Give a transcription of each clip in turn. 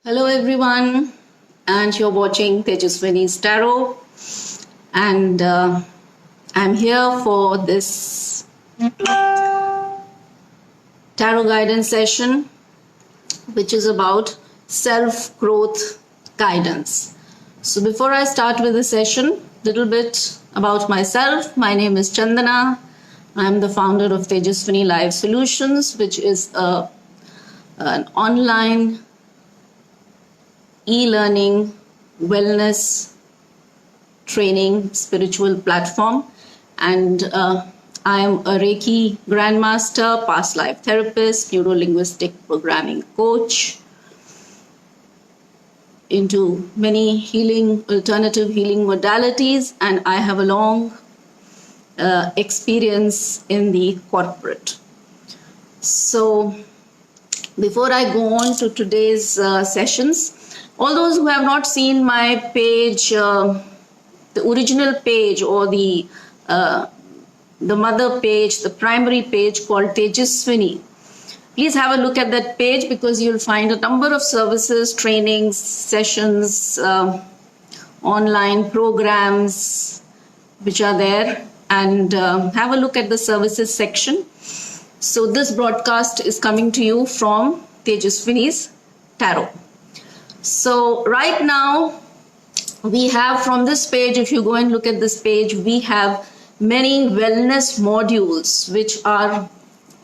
Hello everyone, and you're watching Tejaswini's Tarot, and I'm here for this tarot guidance session, which is about self-growth guidance. So before I start with the session, little bit about myself. My name is Chandana. I'm the founder of Tejaswini Life Solutions, which is an online e-learning, wellness, training, spiritual platform. And I am a Reiki Grandmaster, past life therapist, neuro-linguistic programming coach, into many alternative healing modalities, and I have a long experience in the corporate. So before I go on to today's sessions, all those who have not seen my page, the original page or the mother page, the primary page called Tejaswini, please have a look at that page, because you'll find a number of services, trainings, sessions, online programs which are there, and have a look at the services section. So this broadcast is coming to you from Tejaswini's Tarot. So right now we have, from this page, if you go and look at this page, we have many wellness modules which are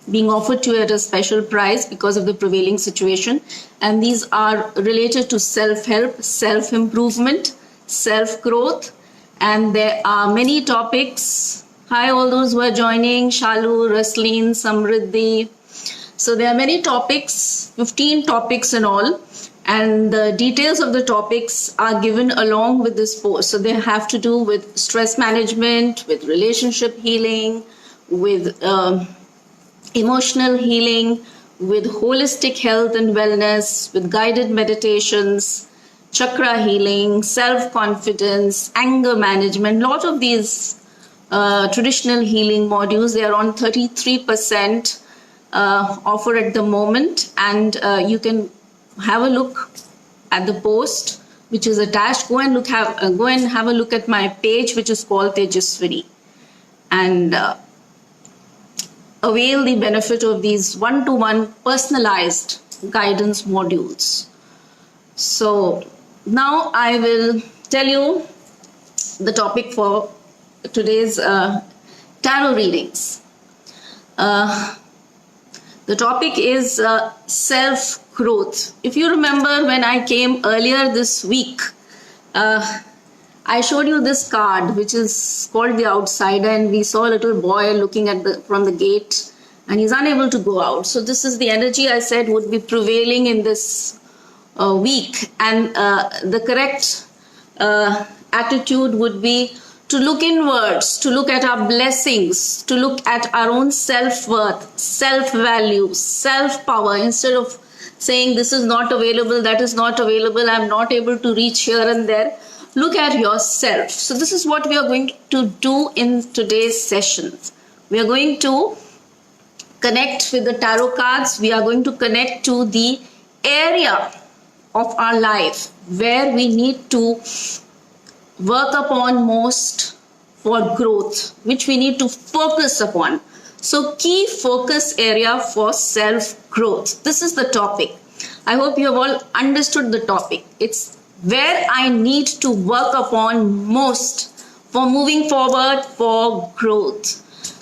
being offered to you at a special price because of the prevailing situation. And these are related to self-help, self-improvement, self-growth. And there are many topics. Hi, all those who are joining, Shalu, Rasleen, Samriddhi. So there are many topics, 15 topics in all. And the details of the topics are given along with this post. So they have to do with stress management, with relationship healing, with emotional healing, with holistic health and wellness, with guided meditations, chakra healing, self-confidence, anger management. A lot of these traditional healing modules, they are on 33% offer at the moment, and you can have a look at the post which is attached. Go and have a look at my page, which is called Tejaswini, and avail the benefit of these one-to-one personalized guidance modules. So now I will tell you the topic for today's tarot readings. The topic is self-growth. If you remember, when I came earlier this week, I showed you this card, which is called the Outsider, and we saw a little boy looking at from the gate, and he's unable to go out. So this is the energy I said would be prevailing in this week, and the correct attitude would be to look inwards, to look at our blessings, to look at our own self-worth, self-value, self-power, instead of saying this is not available, that is not available, I'm not able to reach here and there. Look at yourself. So this is what we are going to do in today's sessions. We are going to connect with the tarot cards. We are going to connect to the area of our life where we need to work upon most for growth, which we need to focus upon. So key focus area for self-growth. This is the topic. I hope you have all understood the topic. It's where I need to work upon most for moving forward, for growth.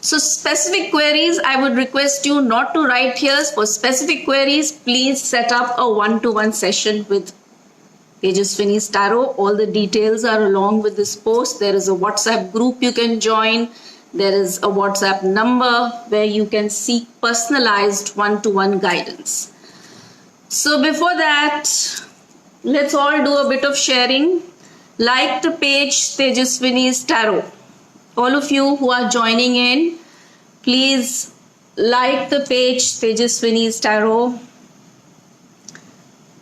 So specific queries, I would request you not to write here. For specific queries, please set up a one-to-one session with Tejaswini's Tarot. All the details are along with this post. There is a WhatsApp group you can join. There is a WhatsApp number where you can seek personalized one-to-one guidance. So before that, let's all do a bit of sharing. Like the page Tejaswini's Tarot. All of you who are joining in, please like the page Tejaswini's Tarot,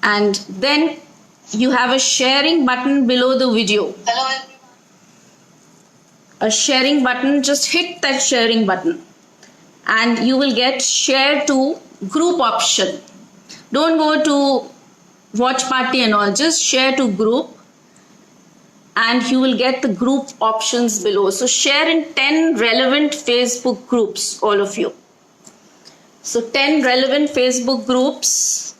and then you have a sharing button below the video. Hello everyone. A sharing button, just hit that sharing button and you will get share to group option. Don't go to watch party and all, just share to group and you will get the group options below. So share in 10 relevant Facebook groups, all of you. So 10 relevant Facebook groups.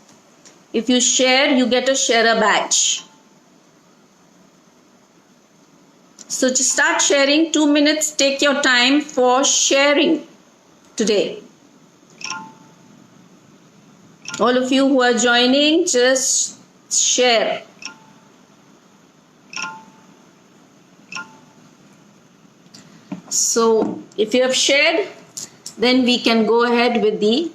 If you share, you get a sharer badge. So to start sharing, 2 minutes, take your time for sharing today. All of you who are joining, just share. So if you have shared, then we can go ahead with the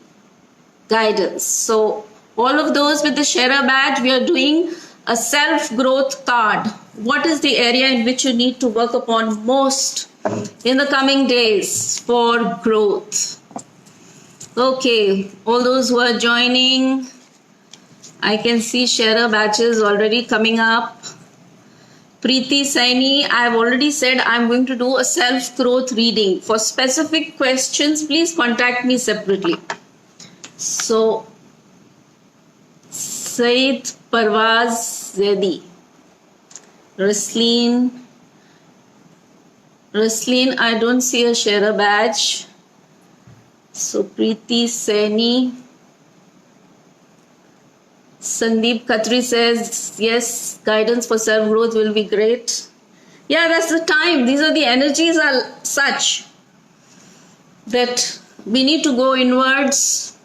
guidance. So all of those with the sharer badge, we are doing a self-growth card. What is the area in which you need to work upon most in the coming days for growth? Okay, all those who are joining, I can see sharer badges already coming up. Preeti Saini, I have already said I'm going to do a self-growth reading. For specific questions, please contact me separately. So, Said Parvaz Zedi, Rasleen, I don't see a sharer badge. So, Preeti Saini. Sandeep Khatri says, yes, guidance for self-growth will be great. Yeah, that's the time. These are the energies are such that we need to go inwards,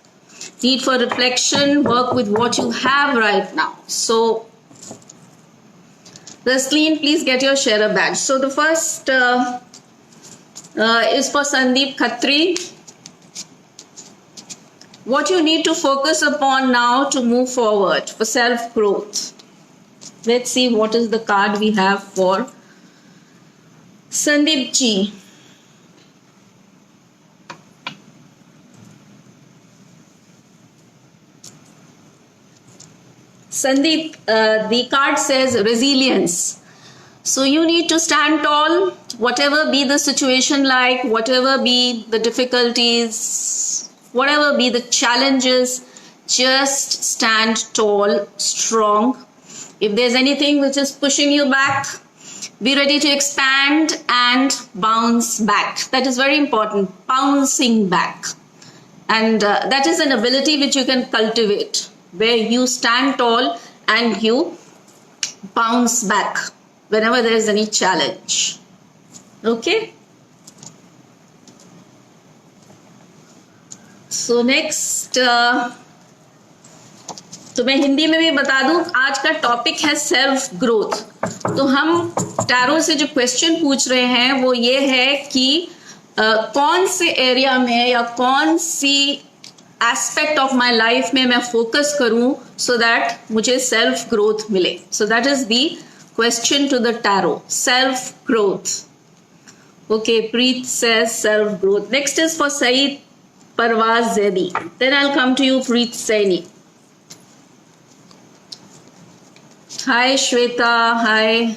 need for reflection, work with what you have right now. So, Rasleen, please get your sharer badge. So, the first is for Sandeep Khatri. What you need to focus upon now to move forward for self-growth. Let's see what is the card we have for Sandeep ji. Sandeep, the card says resilience. So you need to stand tall, whatever be the situation like, whatever be the difficulties, whatever be the challenges, just stand tall, strong. If there's anything which is pushing you back, be ready to expand and bounce back. That is very important, bouncing back. And that is an ability which you can cultivate, where you stand tall and you bounce back whenever there is any challenge. Okay? So next, तो मैं हिंदी में भी बता दूं, आज का topic है self growth. तो हम टैरो से जो क्वेश्चन पूछ रहे हैं वो ये है कि कौन से एरिया में या कौन सी एस्पेक्ट ऑफ माय लाइफ में मैं फोकस करूं सो दैट मुझे सेल्फ ग्रोथ मिले. So that is the question to the tarot, self growth. Okay, Preet says self growth. Next is for Saeed Parvaz Zedi. Then I'll come to you, Preet Saini. Hi Shweta, hi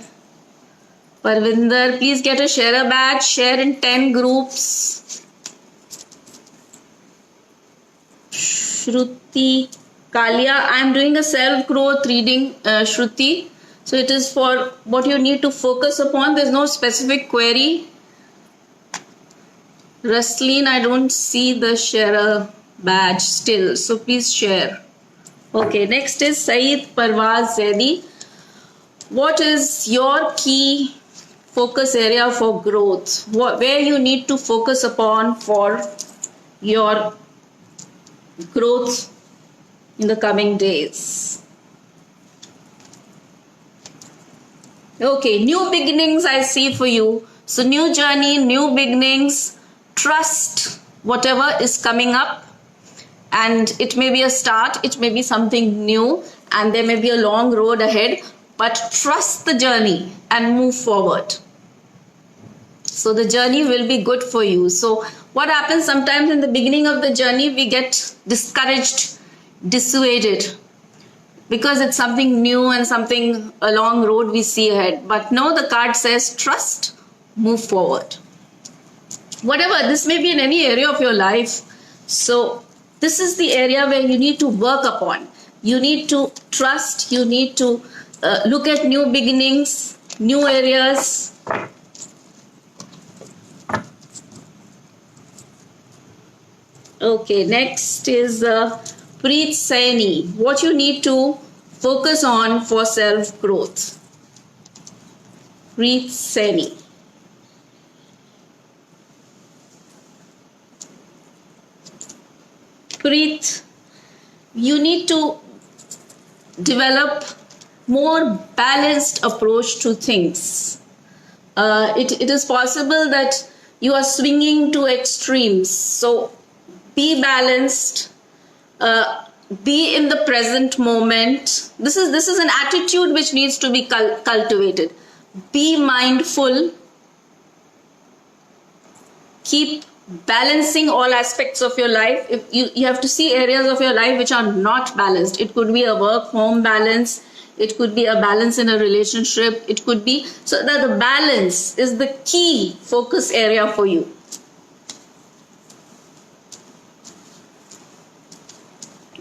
Parvinder. Please get a sharer badge. Share in 10 groups. Shruti Kalia, I'm doing a self-growth reading, Shruti. So it is for what you need to focus upon. There's no specific query. Rasleen, I don't see the sharer badge still, so please share. Okay, next is Saeed Parvaz Zedi. What is your key focus area for growth? Where you need to focus upon for your growth in the coming days? Okay, new beginnings I see for you. So new journey, new beginnings. Trust whatever is coming up, and it may be a start, it may be something new, and there may be a long road ahead, but trust the journey and move forward. So the journey will be good for you. So what happens sometimes in the beginning of the journey, we get discouraged, dissuaded, because it's something new and something, a long road we see ahead. But no, the card says trust, move forward. Whatever, this may be in any area of your life. So this is the area where you need to work upon. You need to trust. You need to look at new beginnings, new areas. Okay, next is Preet Saini. What you need to focus on for self growth. Preet Saini. Preet, you need to develop more balanced approach to things. It is possible that you are swinging to extremes. So be balanced. Be in the present moment. This is an attitude which needs to be cultivated. Be mindful. Keep balancing all aspects of your life. If you have to see areas of your life which are not balanced. It could be a work home balance, it could be a balance in a relationship, it could be, so that the balance is the key focus area for you.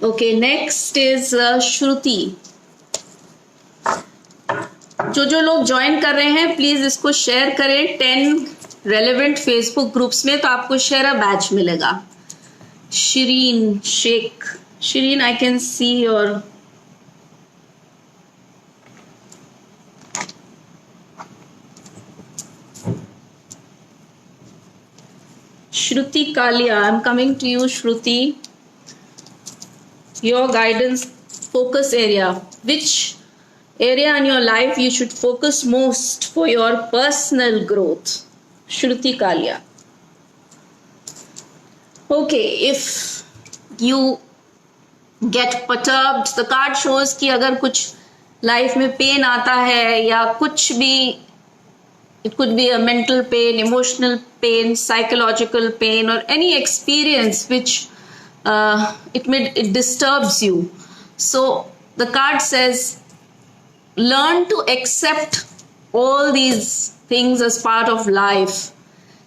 Okay, next is Shruti. जो लोग join कर रहे हैं please इसको share करें 10 relevant Facebook groups में, तो आपको शेयर अ बैच मिलेगा. Shireen Shaikh. Shireen, I can see your Shruti Kalia. I'm coming to you, Shruti. Your guidance focus area. Which area in your life you should focus most for your personal growth? Shruti Kalia. Okay, if you get perturbed, the card shows कि अगर कुछ life में pen आता है या कुछ भी, it could be a mental pain, emotional pain, psychological pain, or any experience which it disturbs you. So the card says, learn to accept all these things as part of life.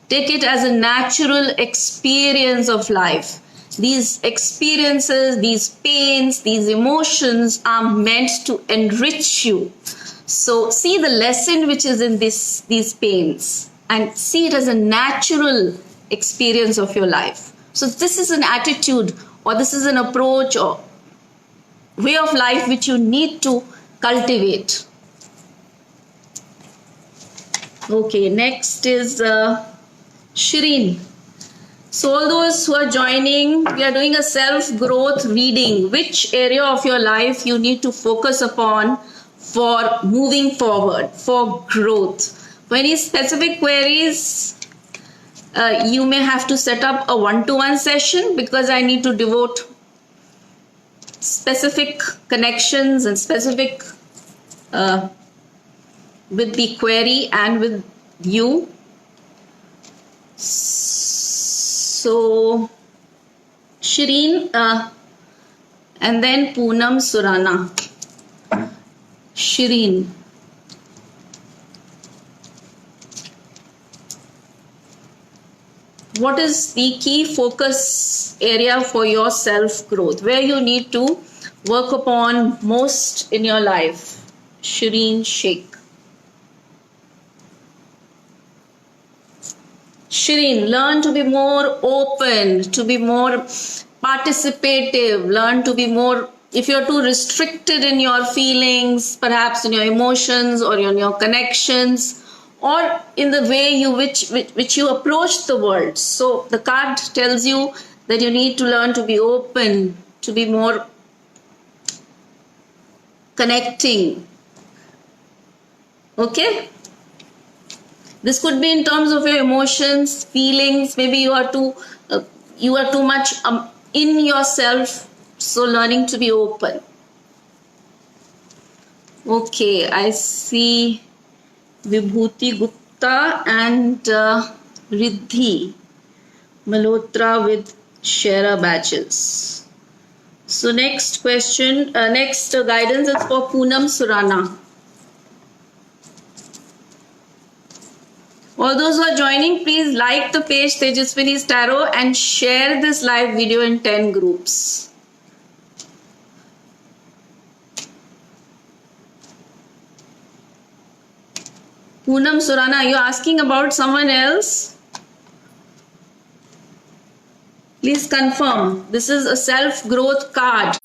Take it as a natural experience of life. These experiences, these pains, these emotions are meant to enrich you. So see the lesson which is in these pains and see it as a natural experience of your life. So this is an attitude, or this is an approach or way of life which you need to cultivate. Okay, next is Shireen. So all those who are joining, we are doing a self-growth reading. Which area of your life you need to focus upon for moving forward, for growth. For any specific queries, you may have to set up a one-to-one session, because I need to devote specific connections and specific with the query and with you. So Shireen and then Poonam Surana. Shireen. What is the key focus area for your self-growth? Where you need to work upon most in your life? Shireen Sheikh. Shireen, learn to be more open, to be more participative, learn to be more, if you're too restricted in your feelings, perhaps in your emotions or in your connections, or in the way you which you approach the world. So the card tells you that you need to learn to be open, to be more connecting. Okay? This could be in terms of your emotions, feelings. Maybe you are too much in yourself. So learning to be open. Okay, I see Vibhuti Gupta and Riddhi Malhotra with Shera badges. So next question, next guidance is for Poonam Surana. All those who are joining, please like the page Tejaswini's Tarot and share this live video in 10 groups. Poonam Surana, you're asking about someone else? Please confirm. This is a self-growth card.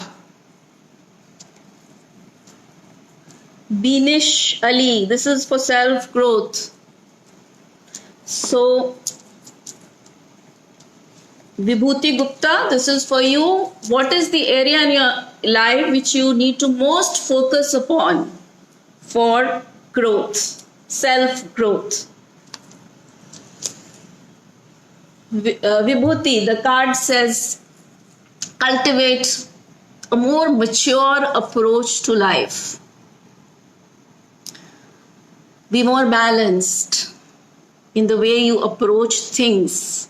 Binish Ali, this is for self-growth. So, Vibhuti Gupta, this is for you. What is the area in your life which you need to most focus upon for growth, self-growth? Vibhuti, the card says, cultivate a more mature approach to life. Be more balanced in the way you approach things.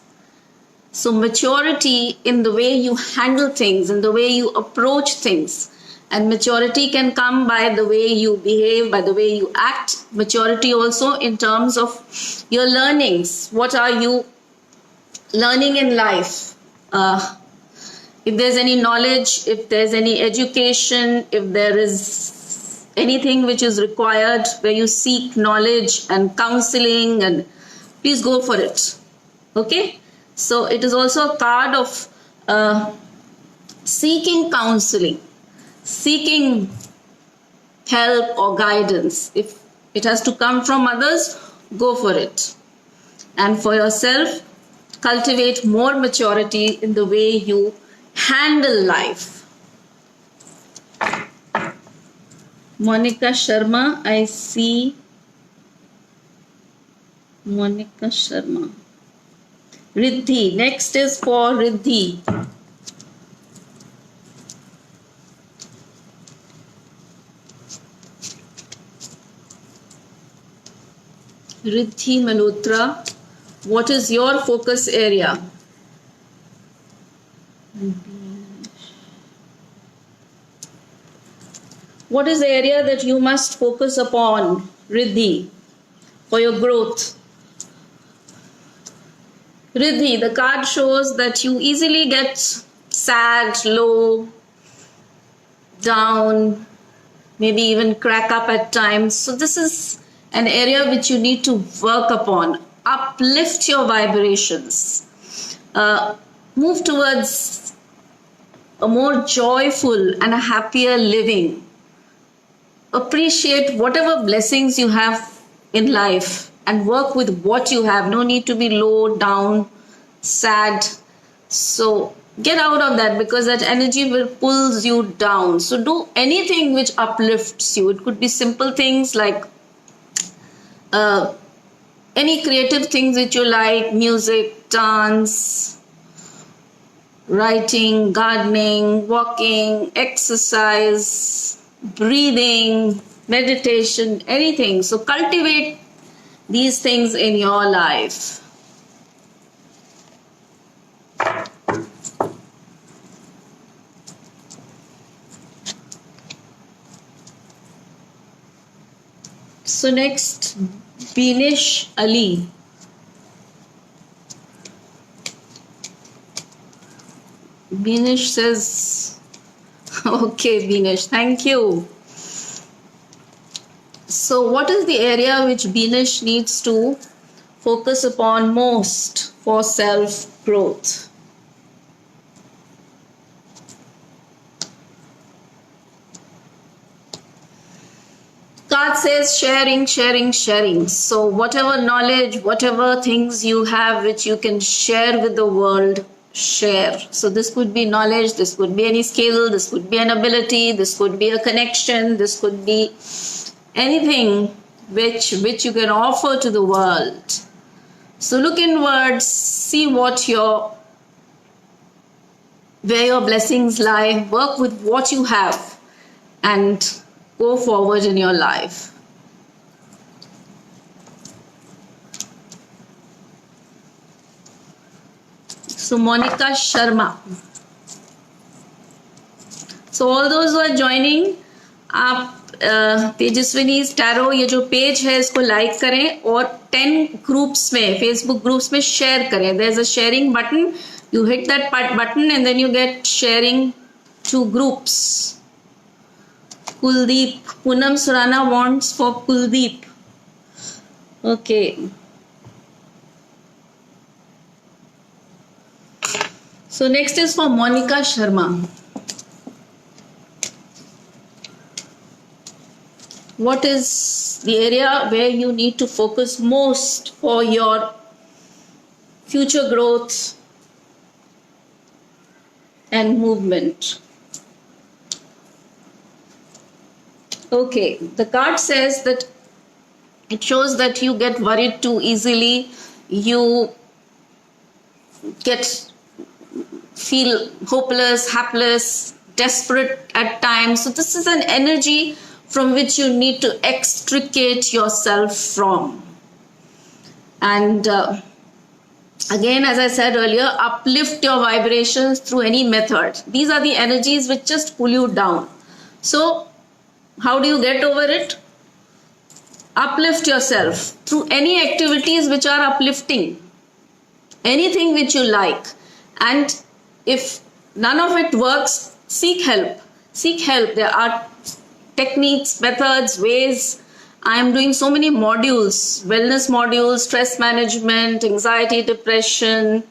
So maturity in the way you handle things, in the way you approach things. And maturity can come by the way you behave, by the way you act. Maturity also in terms of your learnings. What are you learning in life? If there's any knowledge, if there's any education, if there is anything which is required where you seek knowledge and counseling, and please go for it. Okay? So it is also a card of seeking counseling, seeking help or guidance. If it has to come from others, go for it. And for yourself, cultivate more maturity in the way you handle life. Monica Sharma, I see. Monica Sharma. Riddhi, next is for Riddhi. Riddhi Malhotra, what is your focus area? What is the area that you must focus upon, Riddhi, for your growth? Riddhi, the card shows that you easily get sad, low, down, maybe even crack up at times. So this is an area which you need to work upon. Uplift your vibrations. Move towards a more joyful and a happier living. Appreciate whatever blessings you have in life and work with what you have. No need to be low, down, sad. So get out of that, because that energy will pulls you down. So do anything which uplifts you. It could be simple things like any creative things which you like, music, dance, writing, gardening, walking, exercise, breathing, meditation, anything. So cultivate these things in your life. So next, Binish Ali. Binish says, okay, Binish, thank you. So what is the area which Binish needs to focus upon most for self-growth? Card says sharing, sharing, sharing. So whatever knowledge, whatever things you have which you can share with the world, share. So this could be knowledge, this could be any skill, this could be an ability, this could be a connection, this could be anything which you can offer to the world. So look inwards, see where your blessings lie, work with what you have, and go forward in your life. So Monica Sharma. So all those who are joining, आप तेजस्विनी's tarot ये जो page है इसको like करें और 10 groups में, Facebook groups में share करें. There is a sharing button. You hit that button and then you get sharing to groups. Kuldeep, Poonam Surana wants for Kuldeep. Okay. So next is for Monica Sharma. What is the area where you need to focus most for your future growth and movement? Okay, the card says that it shows that you get worried too easily, you get feel hopeless, hapless, desperate at times. So this is an energy from which you need to extricate yourself from. And again, as I said earlier, uplift your vibrations through any method. These are the energies which just pull you down. So how do you get over it? Uplift yourself through any activities which are uplifting, anything which you like. And if none of it works, seek help. Seek help. There are techniques, methods, ways. I am doing so many modules, wellness modules, stress management, anxiety, depression,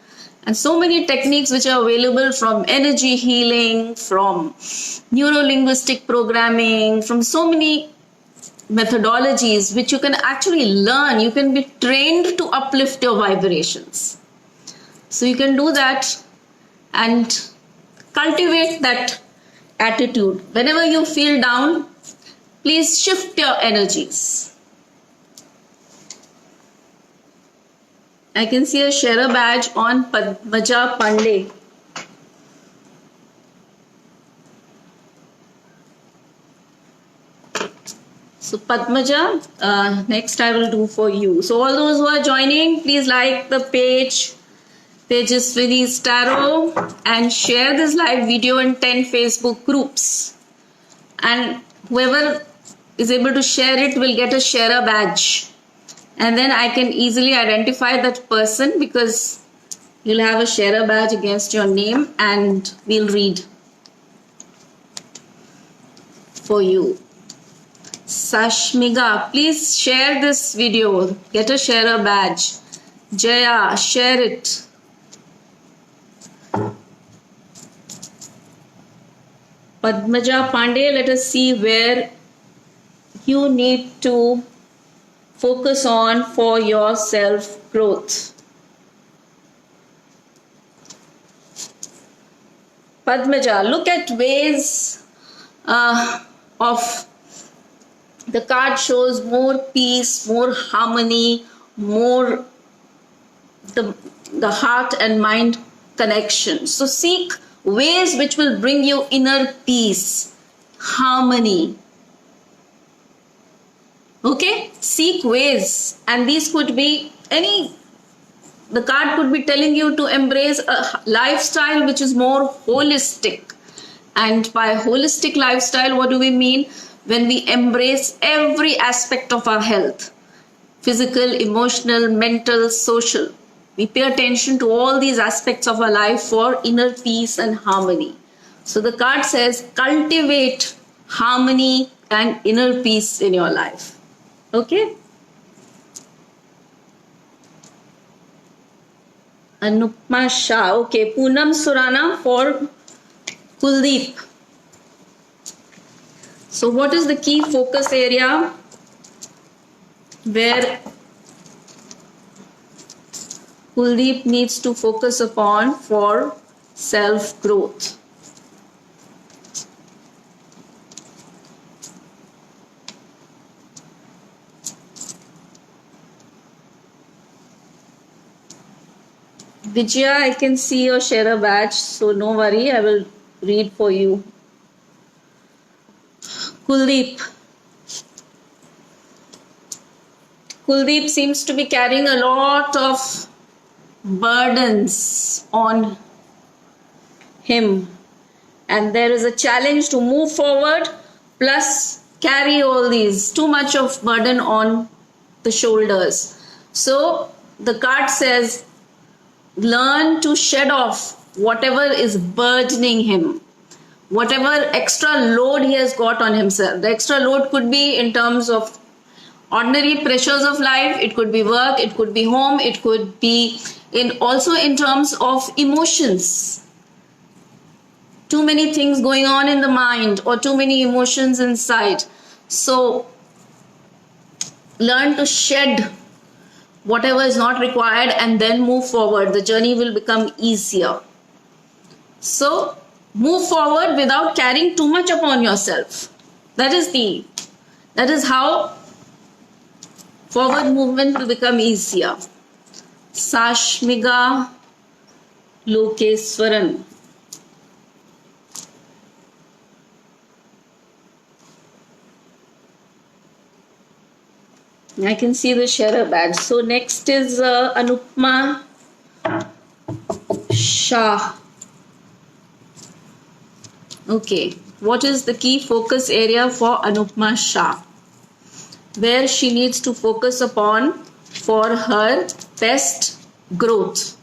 and so many techniques which are available, from energy healing, from neuro-linguistic programming, from so many methodologies which you can actually learn. You can be trained to uplift your vibrations. So you can do that and cultivate that attitude. Whenever you feel down, please shift your energies. I can see a sharer badge on Padmaja Pandey. So Padmaja, next I will do for you. So all those who are joining, please like the page Tejaswini's Tarot and share this live video in 10 Facebook groups. And whoever is able to share it will get a sharer badge. And then I can easily identify that person, because you'll have a sharer badge against your name and we'll read for you. Sashmiga, please share this video. Get a sharer badge. Jaya, share it. Padmaja Pandey, let us see where you need to focus on for your self growth. Padmaja, look at ways of the card shows more peace, more harmony, more the heart and mind connection. So seek ways which will bring you inner peace, harmony. Okay, seek ways, and these could be the card could be telling you to embrace a lifestyle which is more holistic. And by holistic lifestyle, what do we mean? When we embrace every aspect of our health, physical, emotional, mental, social. We pay attention to all these aspects of our life for inner peace and harmony. So the card says cultivate harmony and inner peace in your life. Okay? Anupma Shah. Okay, Poonam Surana for Kuldeep. So what is the key focus area where Kuldeep needs to focus upon for self-growth? Vijaya, I can see your sharer badge, so no worry, I will read for you. Kuldeep. Kuldeep seems to be carrying a lot of burdens on him, and there is a challenge to move forward plus carry all these, too much of burden on the shoulders. So the card says learn to shed off whatever is burdening him, whatever extra load he has got on himself. The extra load could be in terms of ordinary pressures of life. It could be work, it could be home, it could be also in terms of emotions. Too many things going on in the mind or too many emotions inside. So learn to shed whatever is not required and then move forward. The journey will become easier. So move forward without carrying too much upon yourself. That is how forward movement will become easier. Sashmiga Lokeswaran. I can see the sharer badge. So next is Anupma Shah. Okay, what is the key focus area for Anupma Shah? Where she needs to focus upon for her best growth.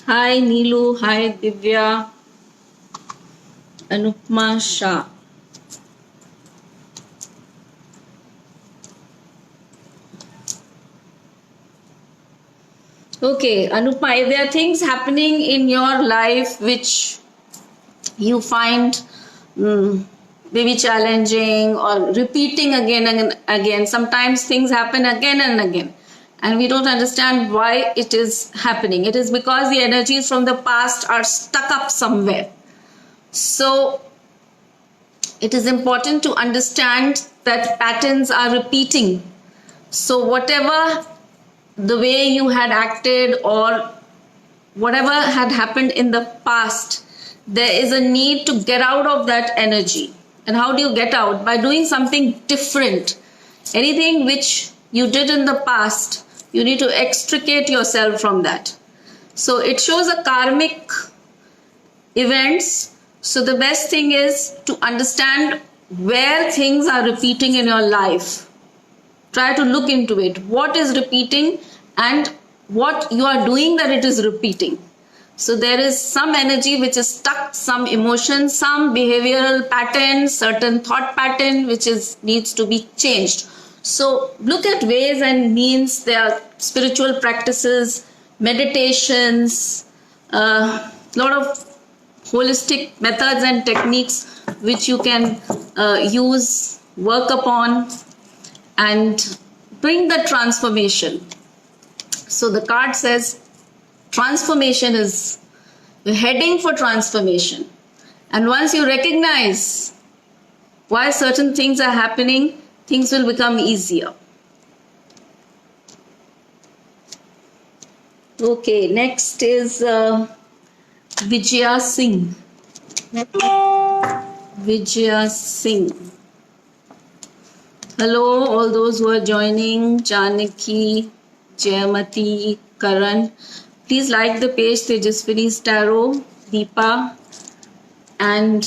Hi Neelu, hi Divya. Anupma Shah. Okay, Anupma, if there are things happening in your life which you find maybe challenging or repeating again and again, sometimes things happen again and again, and we don't understand why it is happening. It is because the energies from the past are stuck up somewhere. So it is important to understand that patterns are repeating. So whatever the way you had acted or whatever had happened in the past, there is a need to get out of that energy. And how do you get out? By doing something different. Anything which you did in the past, you need to extricate yourself from that. So it shows a karmic events. So the best thing is to understand where things are repeating in your life. Try to look into it. What is repeating and what you are doing that it is repeating. So there is some energy which is stuck, some emotion, some behavioral pattern, certain thought pattern which needs to be changed. So look at ways and means. There are spiritual practices, meditations, a lot of holistic methods and techniques which you can use, work upon, and bring the transformation. So the card says transformation is, you're heading for transformation. And once you recognize why certain things are happening, things will become easier. Okay, next is Vijaya Singh. Vijaya Singh. Hello, all those who are joining, Janaki, Jayamati, Karan. Please like the page Tejaswini's Tarot, Deepa, and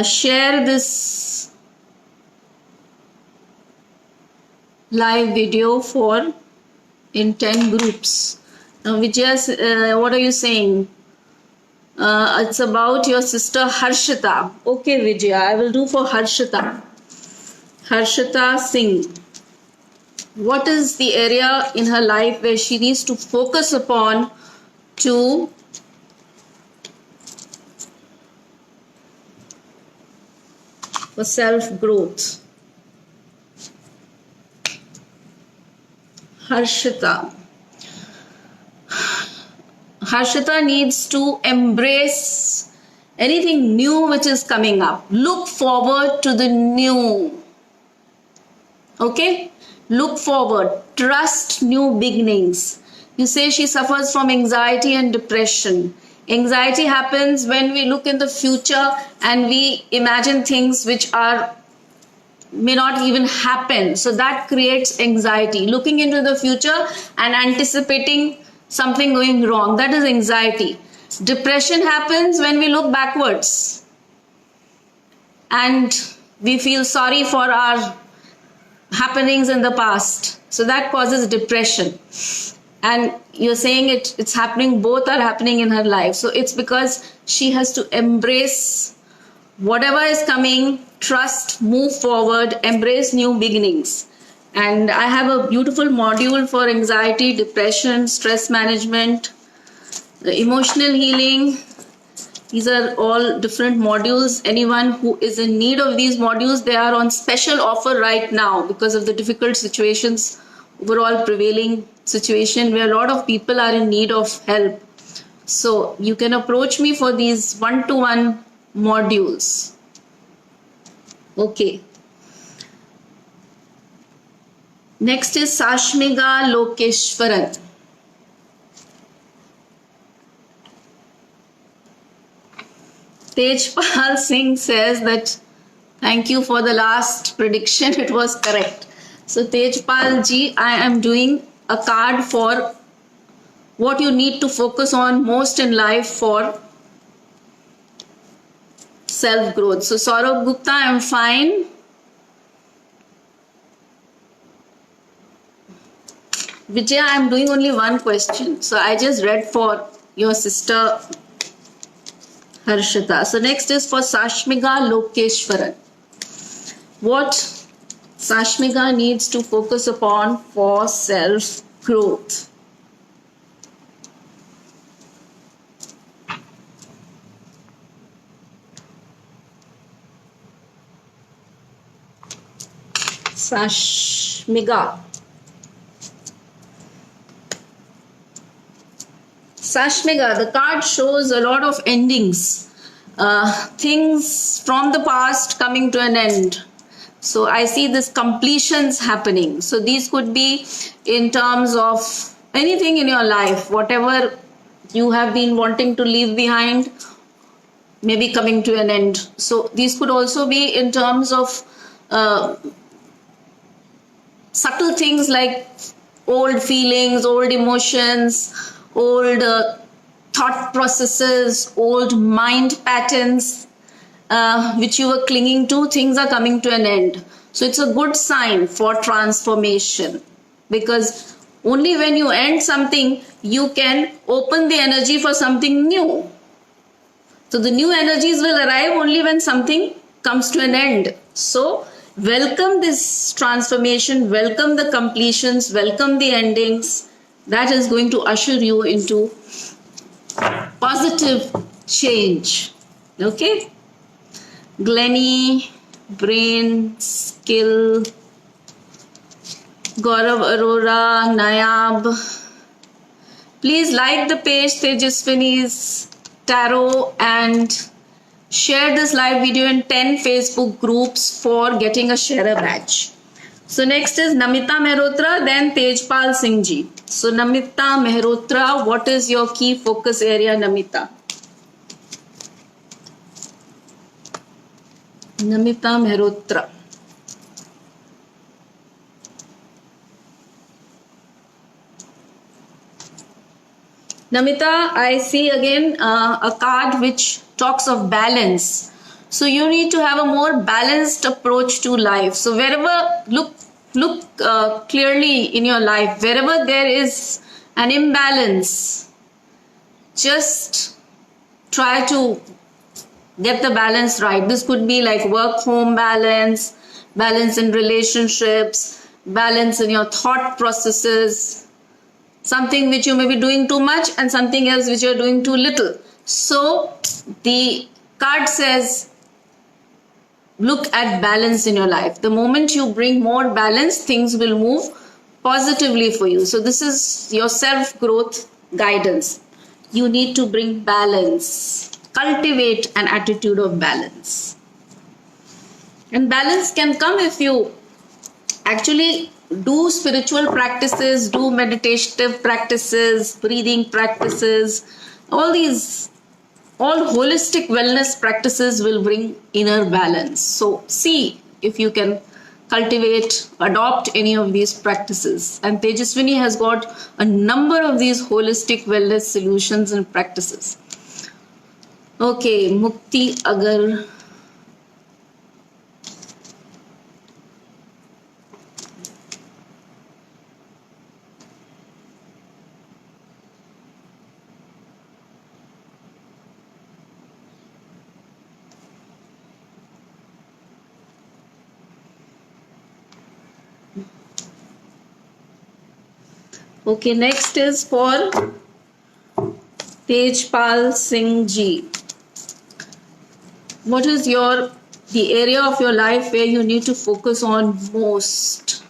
share this live video in 10 groups. Now, Vijaya, what are you saying? It's about your sister Harshita. Okay, Vijaya, I will do for Harshita. Harshita Singh. What is the area in her life where she needs to focus upon for self-growth? Harshita. Harshita needs to embrace anything new which is coming up. Look forward to the new. Okay? Look forward. Trust new beginnings. You say she suffers from anxiety and depression. Anxiety happens when we look in the future and we imagine things which may not even happen. So that creates anxiety. Looking into the future and anticipating something going wrong. That is anxiety. Depression happens when we look backwards and we feel sorry for our happenings in the past. So that causes depression. And you're saying it's happening, both are happening in her life. So it's because she has to embrace whatever is coming, trust, move forward, embrace new beginnings. And I have a beautiful module for anxiety, depression, stress management, emotional healing. These are all different modules. Anyone who is in need of these modules, they are on special offer right now because of the difficult situations, overall prevailing situation where a lot of people are in need of help. So you can approach me for these one-to-one modules. Okay. Next is Sashmiga Lokeshwaran. Tejpal Singh says that thank you for the last prediction. It was correct. So Tejpal ji, I am doing a card for what you need to focus on most in life for self growth. So Saurabh Gupta, I am fine. Vijaya, I am doing only one question. So I just read for your sister Harshita. So next is for Sashmiga Lokeshwaran. What Sashmiga needs to focus upon for self growth. Sashmiga. Sashmiga, the card shows a lot of endings, things from the past coming to an end. So I see this completions happening. So these could be in terms of anything in your life, whatever you have been wanting to leave behind, maybe coming to an end. So these could also be in terms of subtle things like old feelings, old emotions, old thought processes, old mind patterns which you were clinging to. Things are coming to an end. So it's a good sign for transformation, because only when you end something, you can open the energy for something new. So the new energies will arrive only when something comes to an end. So welcome this transformation, welcome the completions, welcome the endings. That is going to usher you into positive change. Okay? Glennie, Brain, Skill, Gaurav Arora, Nayab. Please like the page Tejaswini's Tarot and share this live video in 10 Facebook groups for getting a sharer badge. So next is Namita Mehrotra, then Tejpal Singh ji. So Namita Mehrotra, what is your key focus area, Namita? Namita Mehrotra. Namita, I see again a card which talks of balance. So you need to have a more balanced approach to life. So wherever, look clearly in your life, wherever there is an imbalance, just try to get the balance right. This could be like work-home balance, balance in relationships, balance in your thought processes, something which you may be doing too much and something else which you're doing too little. So the card says, look at balance in your life. The moment you bring more balance, things will move positively for you. So this is your self-growth guidance. You need to bring balance. Cultivate an attitude of balance. And balance can come if you actually do spiritual practices, do meditative practices, breathing practices. All holistic wellness practices will bring inner balance. So see if you can cultivate, adopt any of these practices. And Tejaswini has got a number of these holistic wellness solutions and practices. Okay, Mukti Agar. Okay, next is for Tejpal Singh ji. What is the area of your life where you need to focus on most?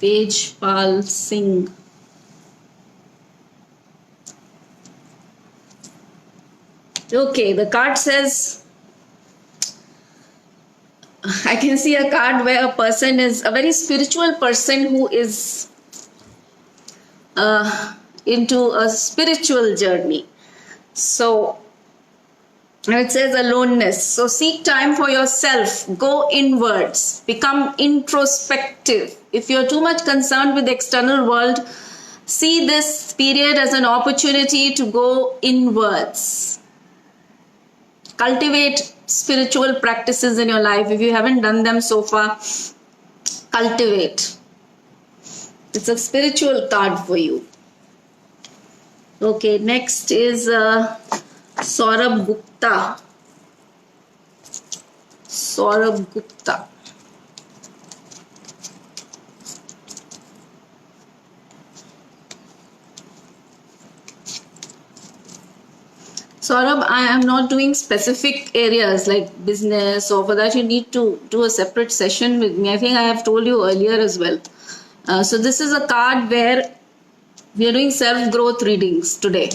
Tejpal Singh. Okay, the card says, I can see a card where a person is a very spiritual person who is into a spiritual journey. So it says aloneness. So seek time for yourself, go inwards, become introspective. If you're too much concerned with the external world, see this period as an opportunity to go inwards. Cultivate spiritual practices in your life. If you haven't done them so far, cultivate. It's a spiritual card for you. Okay, next is Saurabh Gupta. Saurabh Gupta. Saurabh, I am not doing specific areas like business, or for that you need to do a separate session with me. I think I have told you earlier as well. So this is a card where we are doing self-growth readings today.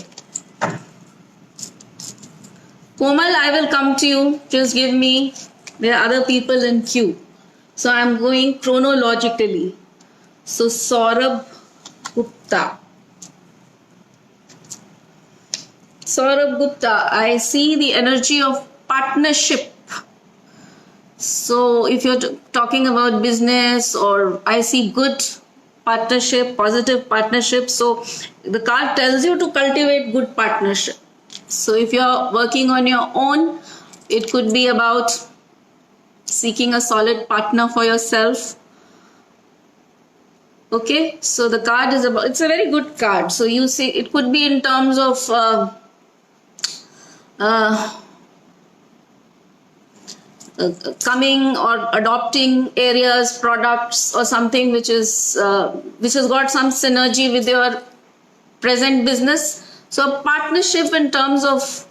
Komal, I will come to you. Just give me, there are other people in queue. So I'm going chronologically. So Saurabh Gupta. Saurabh Gupta, I see the energy of partnership. So if you're talking about business, or I see good partnership, positive partnership. So the card tells you to cultivate good partnership. So if you're working on your own, it could be about seeking a solid partner for yourself. Okay, so the card is about, it's a very good card. So you see, it could be in terms of coming or adopting areas, products, or something which has got some synergy with your present business. So a partnership in terms of,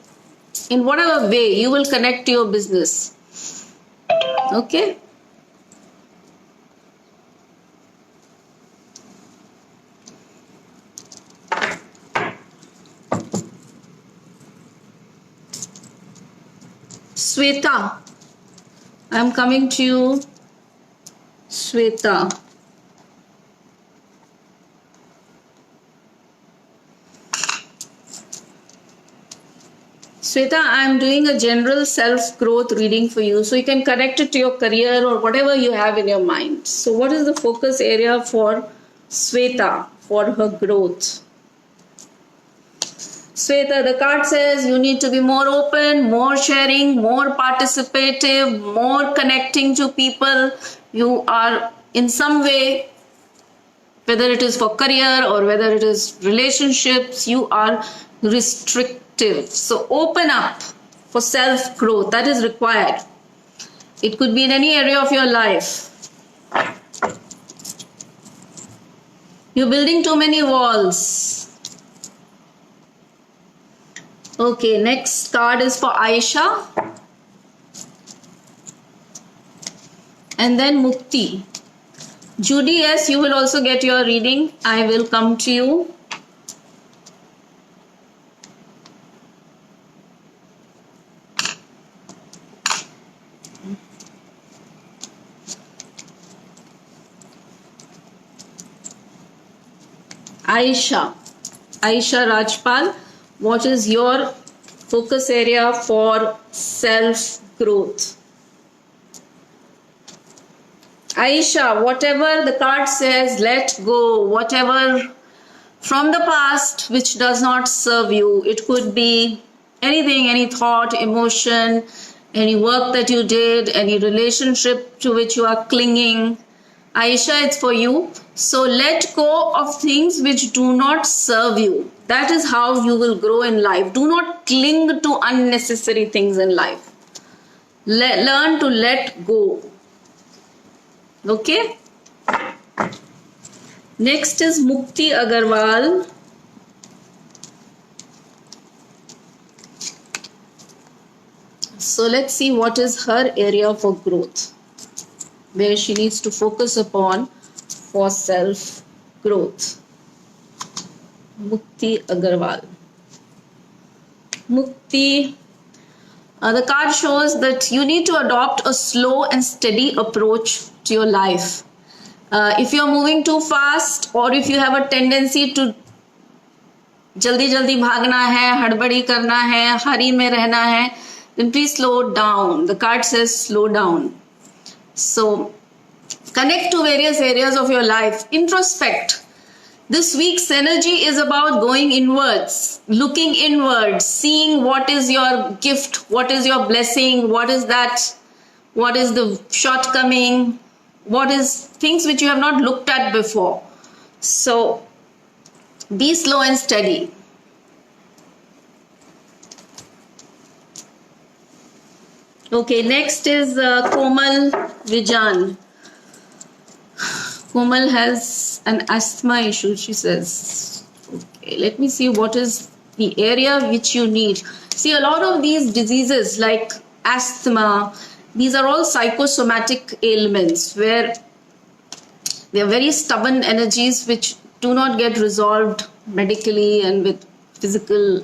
in whatever way you will connect to your business. Okay. Sweta, I am coming to you. Sweta. Sweta, I am doing a general self-growth reading for you. So you can connect it to your career or whatever you have in your mind. So what is the focus area for Sweta for her growth? Sweta, the card says you need to be more open, more sharing, more participative, more connecting to people. You are in some way, whether it is for career or whether it is relationships, you are restrictive. So open up for self-growth. That is required. It could be in any area of your life. You're building too many walls. Okay, next card is for Aisha. And then Mukti. Judy, yes, you will also get your reading. I will come to you. Aisha Rajpal, what is your focus area for self-growth? Aisha, whatever the card says, let go. Whatever from the past which does not serve you. It could be anything, any thought, emotion, any work that you did, any relationship to which you are clinging. Aisha, it's for you. So let go of things which do not serve you. That is how you will grow in life. Do not cling to unnecessary things in life. Learn to let go. Okay. Next is Mukti Agarwal. So let's see what is her area for growth, where she needs to focus upon for self growth. Mukti Agarwal. Mukti. The card shows that you need to adopt a slow and steady approach to your life. If you're moving too fast, or if you have a tendency to जल्दी जल्दी भागना है, हड़बड़ी करना है, हरी में रहना है, then please slow down. The card says slow down. So connect to various areas of your life. Introspect. This week's energy is about going inwards, looking inwards, seeing what is your gift, what is your blessing, what is the shortcoming, what is things which you have not looked at before. So be slow and steady. Okay, next is Komal Vijan. Komal has an asthma issue, she says. Okay, let me see what is the area which you need. See, a lot of these diseases like asthma, these are all psychosomatic ailments where they are very stubborn energies which do not get resolved medically and with physical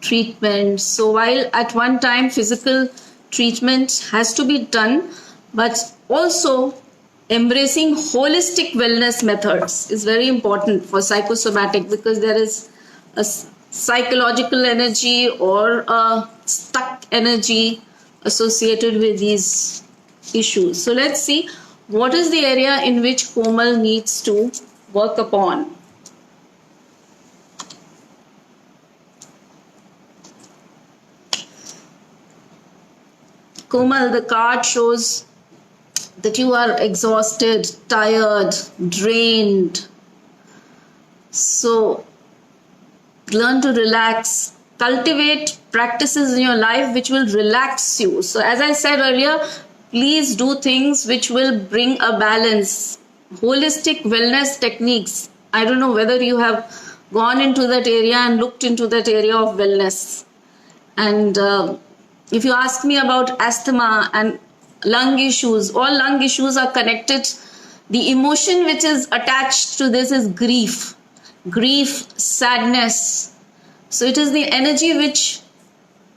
treatment. So while at one time physical treatment has to be done, but also embracing holistic wellness methods is very important for psychosomatic, because there is a psychological energy or a stuck energy associated with these issues. So let's see what is the area in which Komal needs to work upon. Komal, the card shows that you are exhausted, tired, drained. So learn to relax. Cultivate practices in your life which will relax you. So as I said earlier, please do things which will bring a balance. Holistic wellness techniques. I don't know whether you have gone into that area and looked into that area of wellness. And if you ask me about asthma and lung issues, all lung issues are connected. The emotion which is attached to this is grief, sadness. So it is the energy which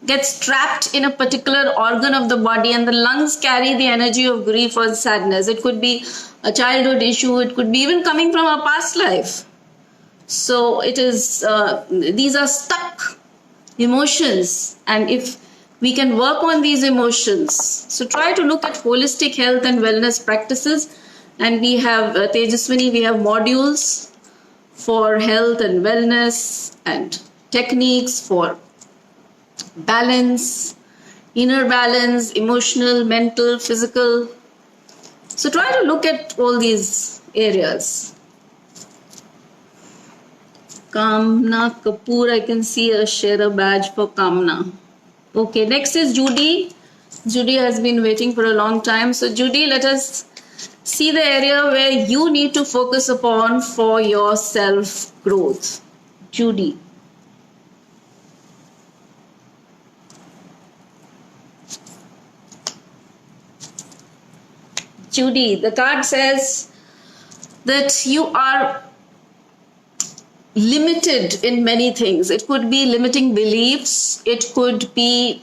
gets trapped in a particular organ of the body, and the lungs carry the energy of grief or sadness. It could be a childhood issue, it could be even coming from a past life. So it is, these are stuck emotions, and if we can work on these emotions. So try to look at holistic health and wellness practices. And we have Tejaswini, we have modules for health and wellness and techniques for balance, inner balance, emotional, mental, physical. So try to look at all these areas. Kamna Kapoor, I can see share a badge for Kamna. Okay, next is Judy. Judy has been waiting for a long time. So Judy, let us see the area where you need to focus upon for your self-growth. Judy. Judy, the card says that you are limited in many things. It could be limiting beliefs, it could be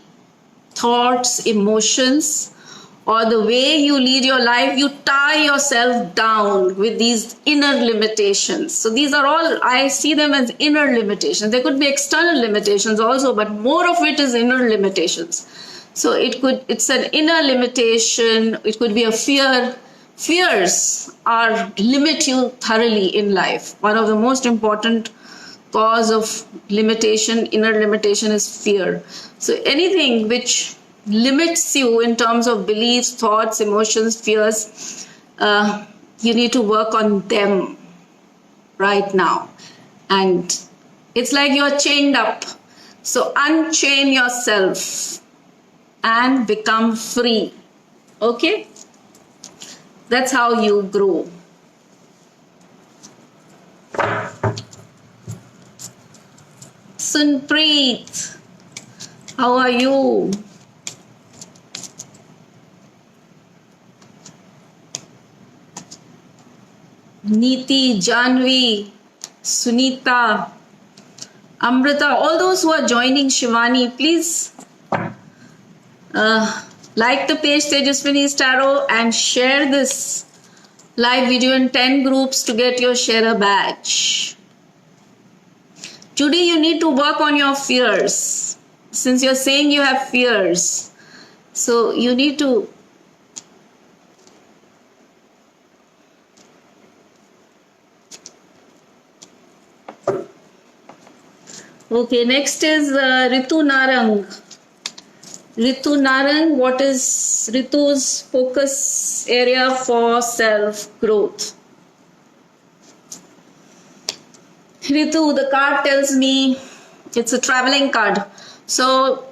thoughts, emotions, or the way you lead your life. You tie yourself down with these inner limitations. So these are all, I see them as inner limitations. There could be external limitations also, but more of it is inner limitations. So it's an inner limitation. It could be a fear. Fears are limit you thoroughly in life. One of the most important cause of limitation, inner limitation, is fear. So anything which limits you in terms of beliefs, thoughts, emotions, fears, you need to work on them right now. And it's like you're chained up. So unchain yourself and become free. Okay? That's how you grow. Sunpreet, how are you? Neeti, Janvi, Sunita, Amrita, all those who are joining Shivani, please like the page Tejaswini's Tarot and share this live video in 10 groups to get your sharer badge. Judy, you need to work on your fears. Since you're saying you have fears, so you need to okay, next is Ritu Narang. Ritu Narang, what is Ritu's focus area for self-growth? Ritu, the card tells me it's a traveling card. So,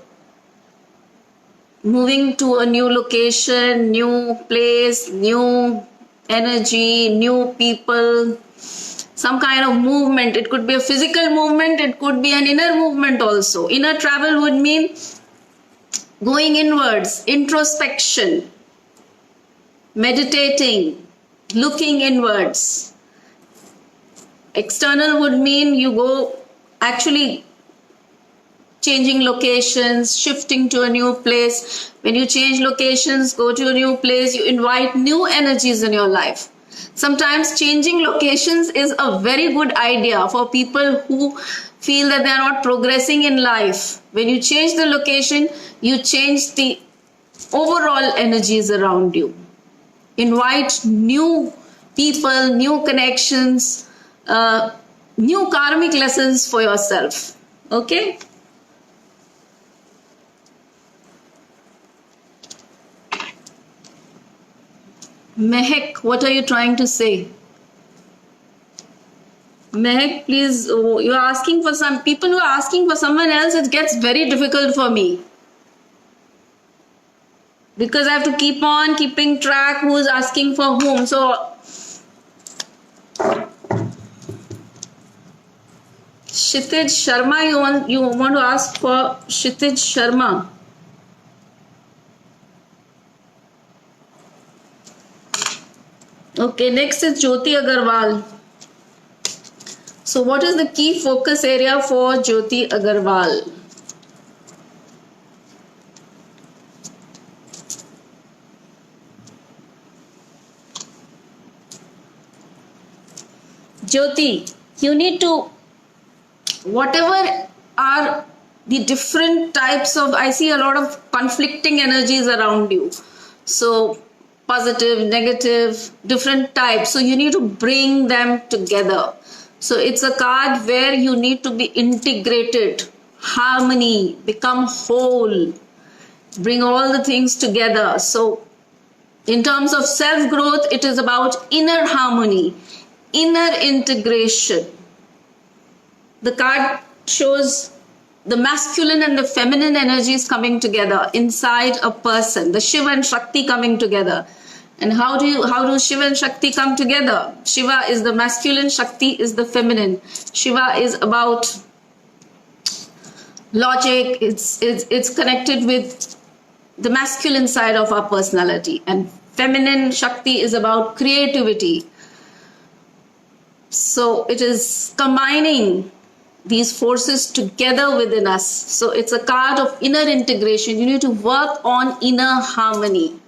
moving to a new location, new place, new energy, new people, some kind of movement. It could be a physical movement, it could be an inner movement also. Inner travel would mean going inwards, introspection, meditating, looking inwards. External would mean you go actually changing locations, shifting to a new place. When you change locations, go to a new place, you invite new energies in your life. Sometimes changing locations is a very good idea for people who feel that they are not progressing in life. When you change the location, you change the overall energies around you. Invite new people, new connections, new karmic lessons for yourself. Okay? Mehek, what are you trying to say? Mehek, please, you are asking for some people who are asking for someone else. It gets very difficult for me because I have to keep on keeping track who is asking for whom. So, Kshitij Sharma, you want to ask for Kshitij Sharma. Okay, next is Jyoti Agarwal. So what is the key focus area for Jyoti Agarwal? Jyoti, you need to, whatever are the different types of, I see a lot of conflicting energies around you. So positive, negative, different types. So you need to bring them together. So it's a card where you need to be integrated, harmony, become whole, bring all the things together. So in terms of self-growth, it is about inner harmony, inner integration. The card shows the masculine and the feminine energies coming together inside a person, the Shiva and Shakti coming together. And how do Shiva and Shakti come together? Shiva is the masculine, Shakti is the feminine. Shiva is about logic, it's connected with the masculine side of our personality, and feminine Shakti is about creativity. So it is combining these forces together within us. So it's a card of inner integration. You need to work on inner harmony,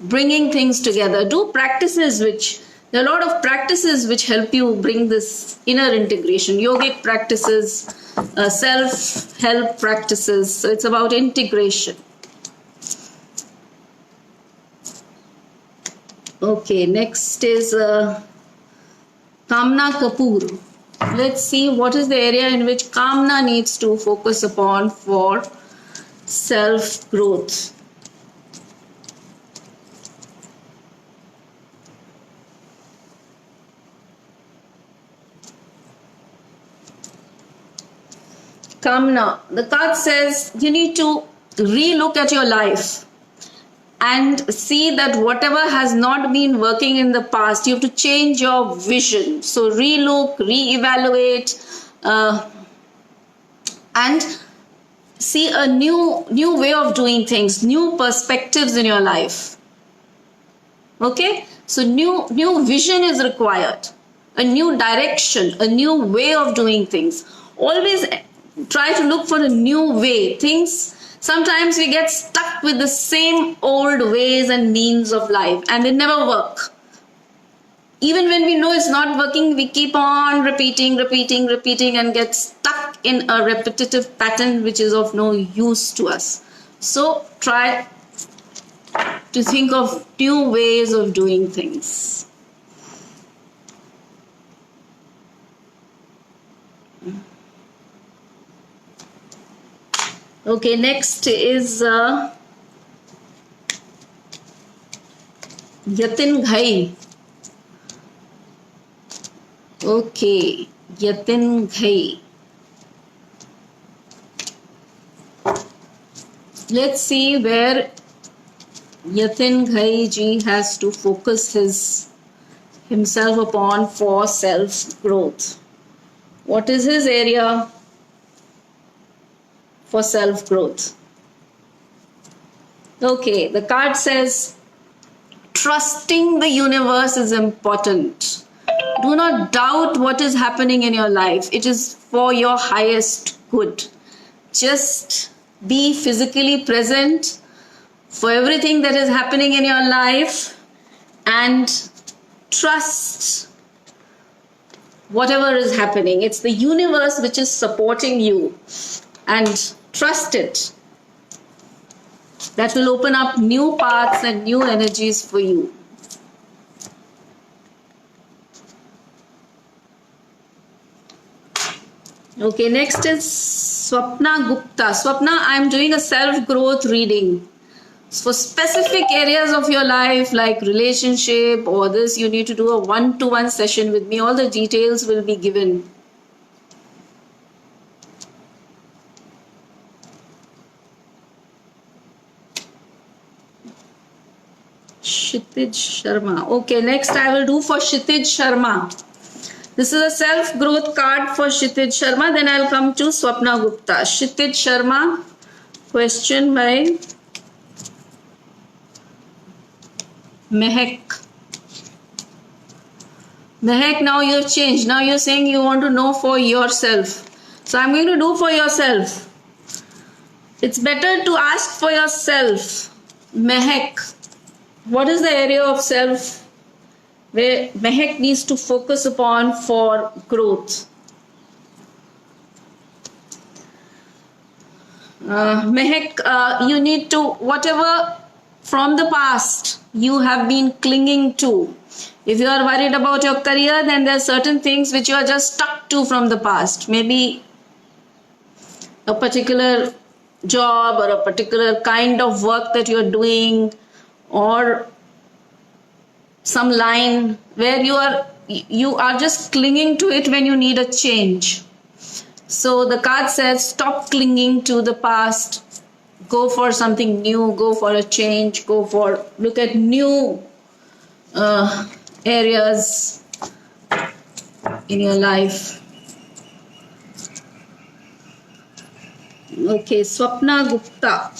bringing things together. Do practices there are a lot of practices which help you bring this inner integration. Yogic practices, self-help practices. So it's about integration. Okay, next is Kamna Kapoor. Let's see what is the area in which Kamna needs to focus upon for self-growth. Kamna, the card says you need to re-look at your life. and see that whatever has not been working in the past, you have to change your vision. So relook, reevaluate, and see a new way of doing things, new perspectives in your life. Okay, so new vision is required, a new direction, a new way of doing things. Always try to look for a new way. Things, sometimes we get stuck with the same old ways and means of life, and they never work. Even when we know it's not working, we keep on repeating, and get stuck in a repetitive pattern which is of no use to us. So try to think of new ways of doing things. Okay, next is Yatin Ghai. Okay, Yatin Ghai. Let's see where Yatin Ghai ji has to focus himself upon for self-growth. What is his area for self-growth? Okay, the card says, trusting the universe is important. Do not doubt what is happening in your life. It is for your highest good. Just be physically present for everything that is happening in your life and trust whatever is happening. It's the universe which is supporting you, and trust it. That will open up new paths and new energies for you. Okay, next is Swapna Gupta. Swapna, I'm doing a self-growth reading. For specific areas of your life like relationship or this, you need to do a one-to-one session with me. All the details will be given. Kshitij Sharma. Okay, next I will do for Kshitij Sharma. This is a self-growth card for Kshitij Sharma. Then I'll come to Swapna Gupta. Kshitij Sharma, question by Mehak. Mehak, now you have changed. Now you're saying you want to know for yourself. So I'm going to do for yourself. It's better to ask for yourself. Mehak, what is the area of self where Mehak needs to focus upon for growth? Mehak, you need to, whatever from the past you have been clinging to. If you are worried about your career, then there are certain things which you are just stuck to from the past. Maybe a particular job or a particular kind of work that you are doing, or some line where you are just clinging to it when you need a change. So the card says, stop clinging to the past. Go for something new. Go for a change. Look at new areas in your life. Okay, Swapna Gupta.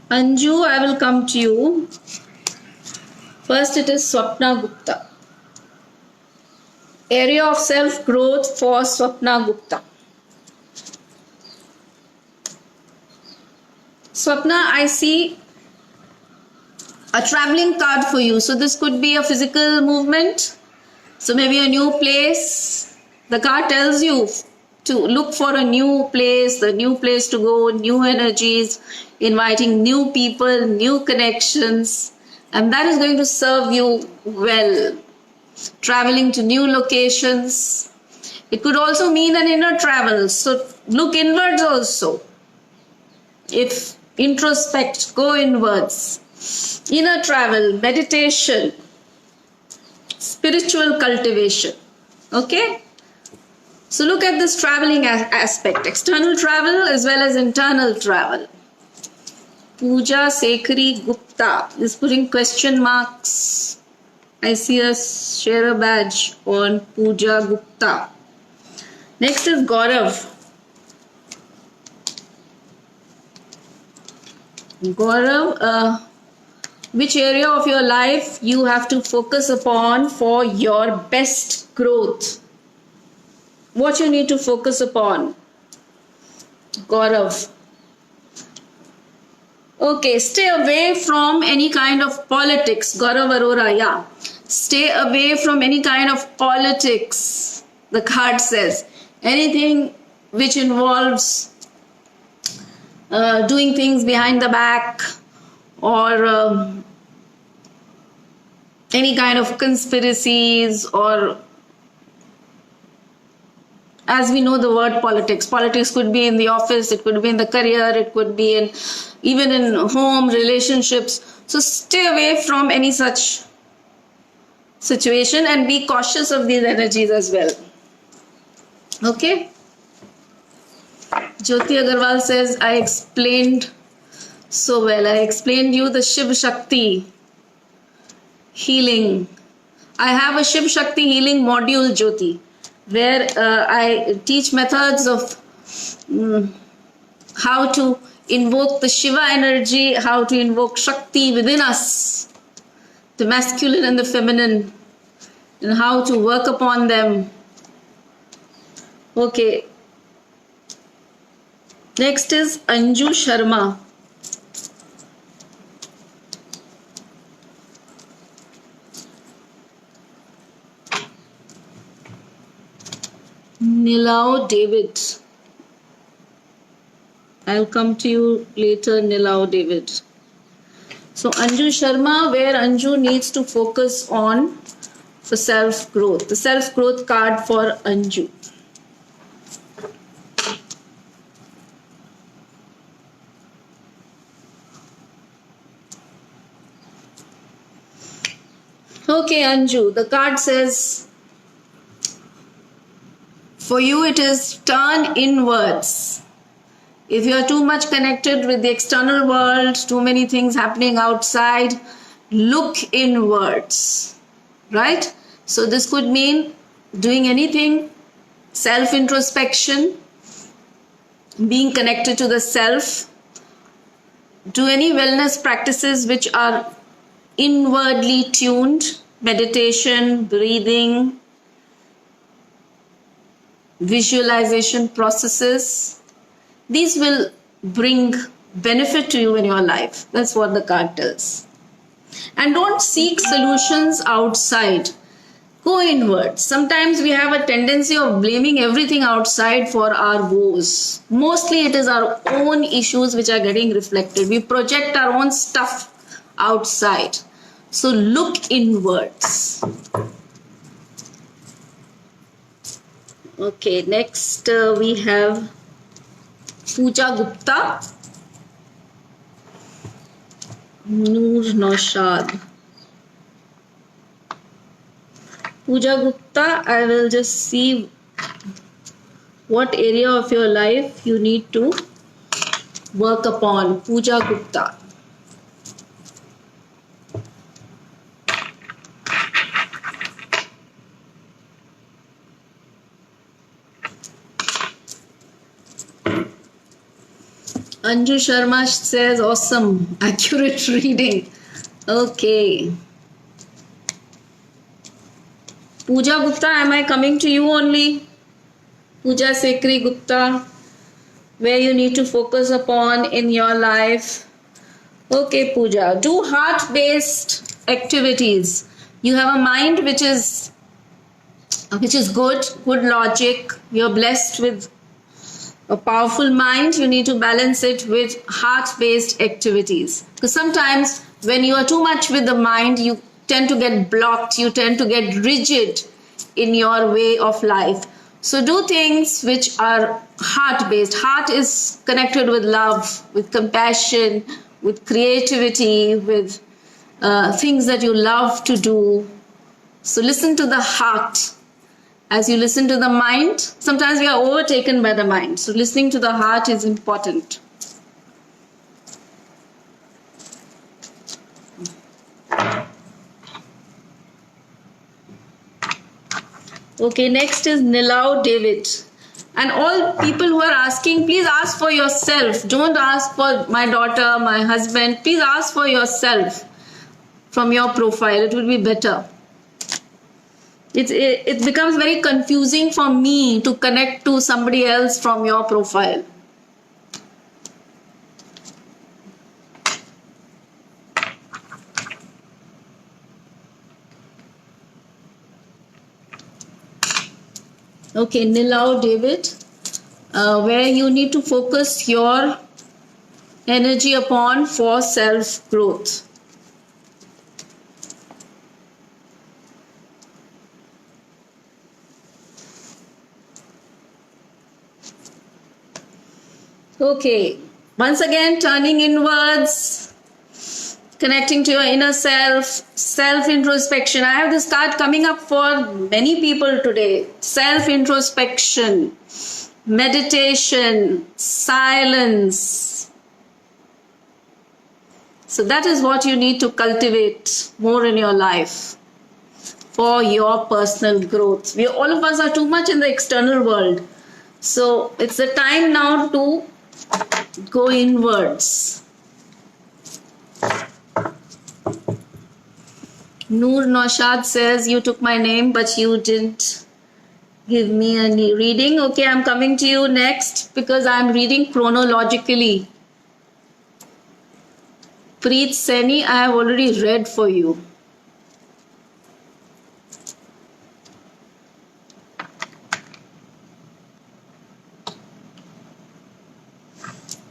Anju, I will come to you. First it is Swapna Gupta. Area of self-growth for Swapna Gupta. Swapna, I see a traveling card for you. So this could be a physical movement. So maybe a new place. The card tells you to look for a new place to go, new energies, inviting new people, new connections, and that is going to serve you well. Traveling to new locations. It could also mean an inner travel. So look inwards also. If introspect, go inwards. Inner travel, meditation, spiritual cultivation. Okay? So look at this traveling aspect, external travel as well as internal travel. Pooja Sekhri Gupta is putting question marks. I see a share a badge on Pooja Gupta. Next is Gaurav. Gaurav, which area of your life you have to focus upon for your best growth? What you need to focus upon? Gaurav. Okay, stay away from any kind of politics. Gaurav Arora, yeah. Stay away from any kind of politics, the card says. Anything which involves doing things behind the back, or any kind of conspiracies, or as we know the word politics could be in the office, it could be in the career, it could be in even in home relationships. So stay away from any such situation and be cautious of these energies as well. Okay. Jyoti Agarwal says, I explained so well. I explained you the Shiv Shakti healing. I have a Shiv Shakti healing module, Jyoti, where I teach methods of how to invoke the Shiva energy, how to invoke Shakti within us, the masculine and the feminine, and how to work upon them. Okay. Next is Anju Sharma. Nilao David. I'll come to you later, Nilao David. So Anju Sharma, where Anju needs to focus on the self-growth. The self-growth card for Anju. Okay, Anju, the card says, for you it is turn inwards. If you are too much connected with the external world, too many things happening outside, look inwards, right? So this could mean doing anything, self-introspection, being connected to the self, do any wellness practices which are inwardly tuned, meditation, breathing, visualization processes. These will bring benefit to you in your life. That's what the card tells. And don't seek solutions outside. Go inward. Sometimes we have a tendency of blaming everything outside for our woes. Mostly it is our own issues which are getting reflected. We project our own stuff outside. So look inwards. Okay, next we have Pooja Gupta, Noor Naushad. Pooja Gupta, I will just see what area of your life you need to work upon. Pooja Gupta. Anju Sharma says, awesome, accurate reading. Okay. Pooja Gupta, am I coming to you only? Pooja Sekhri Gupta, where you need to focus upon in your life. Okay, Pooja, do heart-based activities. You have a mind which is good logic. You're blessed with a powerful mind. You need to balance it with heart-based activities. Because sometimes when you are too much with the mind, you tend to get blocked, you tend to get rigid in your way of life. So do things which are heart-based. Heart is connected with love, with compassion, with creativity, with things that you love to do. So listen to the heart. As you listen to the mind, sometimes we are overtaken by the mind. So listening to the heart is important. Okay, next is Nilau David. And all people who are asking, please ask for yourself. Don't ask for my daughter, my husband. Please ask for yourself from your profile. It will be better. It becomes very confusing for me to connect to somebody else from your profile. Okay, Nilau David, where you need to focus your energy upon for self growth. Okay, once again, turning inwards, connecting to your inner self, self introspection. I have this card coming up for many people today. Self introspection, meditation, silence. So, that is what you need to cultivate more in your life for your personal growth. All of us are too much in the external world. So, it's the time now to go inwards. Noor Naushad says, you took my name, but you didn't give me any reading. Okay, I'm coming to you next because I'm reading chronologically. Preet Seni, I have already read for you.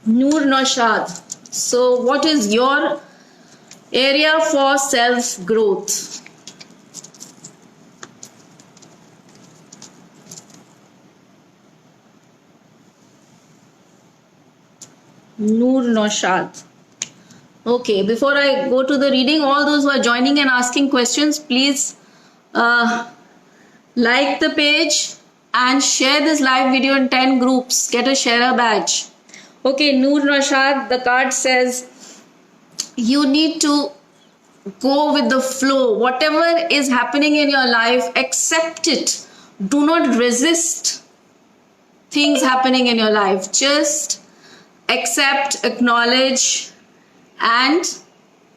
Noor Naushad. So, what is your area for self growth? Noor Naushad. Okay, before I go to the reading, all those who are joining and asking questions, please like the page and share this live video in 10 groups. Get a sharer badge. Okay, Noor Naushad, the card says you need to go with the flow. Whatever is happening in your life, accept it. Do not resist things happening in your life. Just accept, acknowledge, and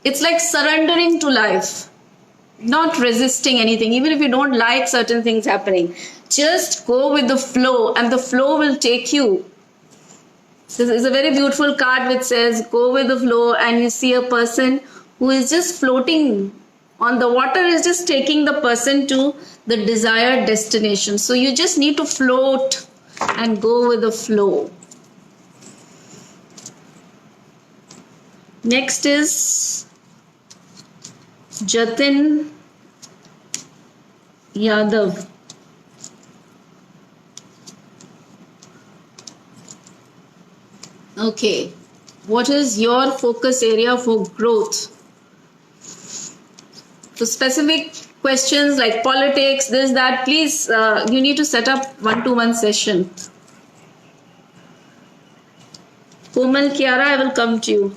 it's like surrendering to life, not resisting anything. Even if you don't like certain things happening, just go with the flow and the flow will take you. This is a very beautiful card which says go with the flow, and you see a person who is just floating on the water, is just taking the person to the desired destination. So you just need to float and go with the flow. Next is Jatin Yadav. Okay, what is your focus area for growth? So specific questions like politics, this, that, please, you need to set up one-to-one session. Komal Kiara, I will come to you.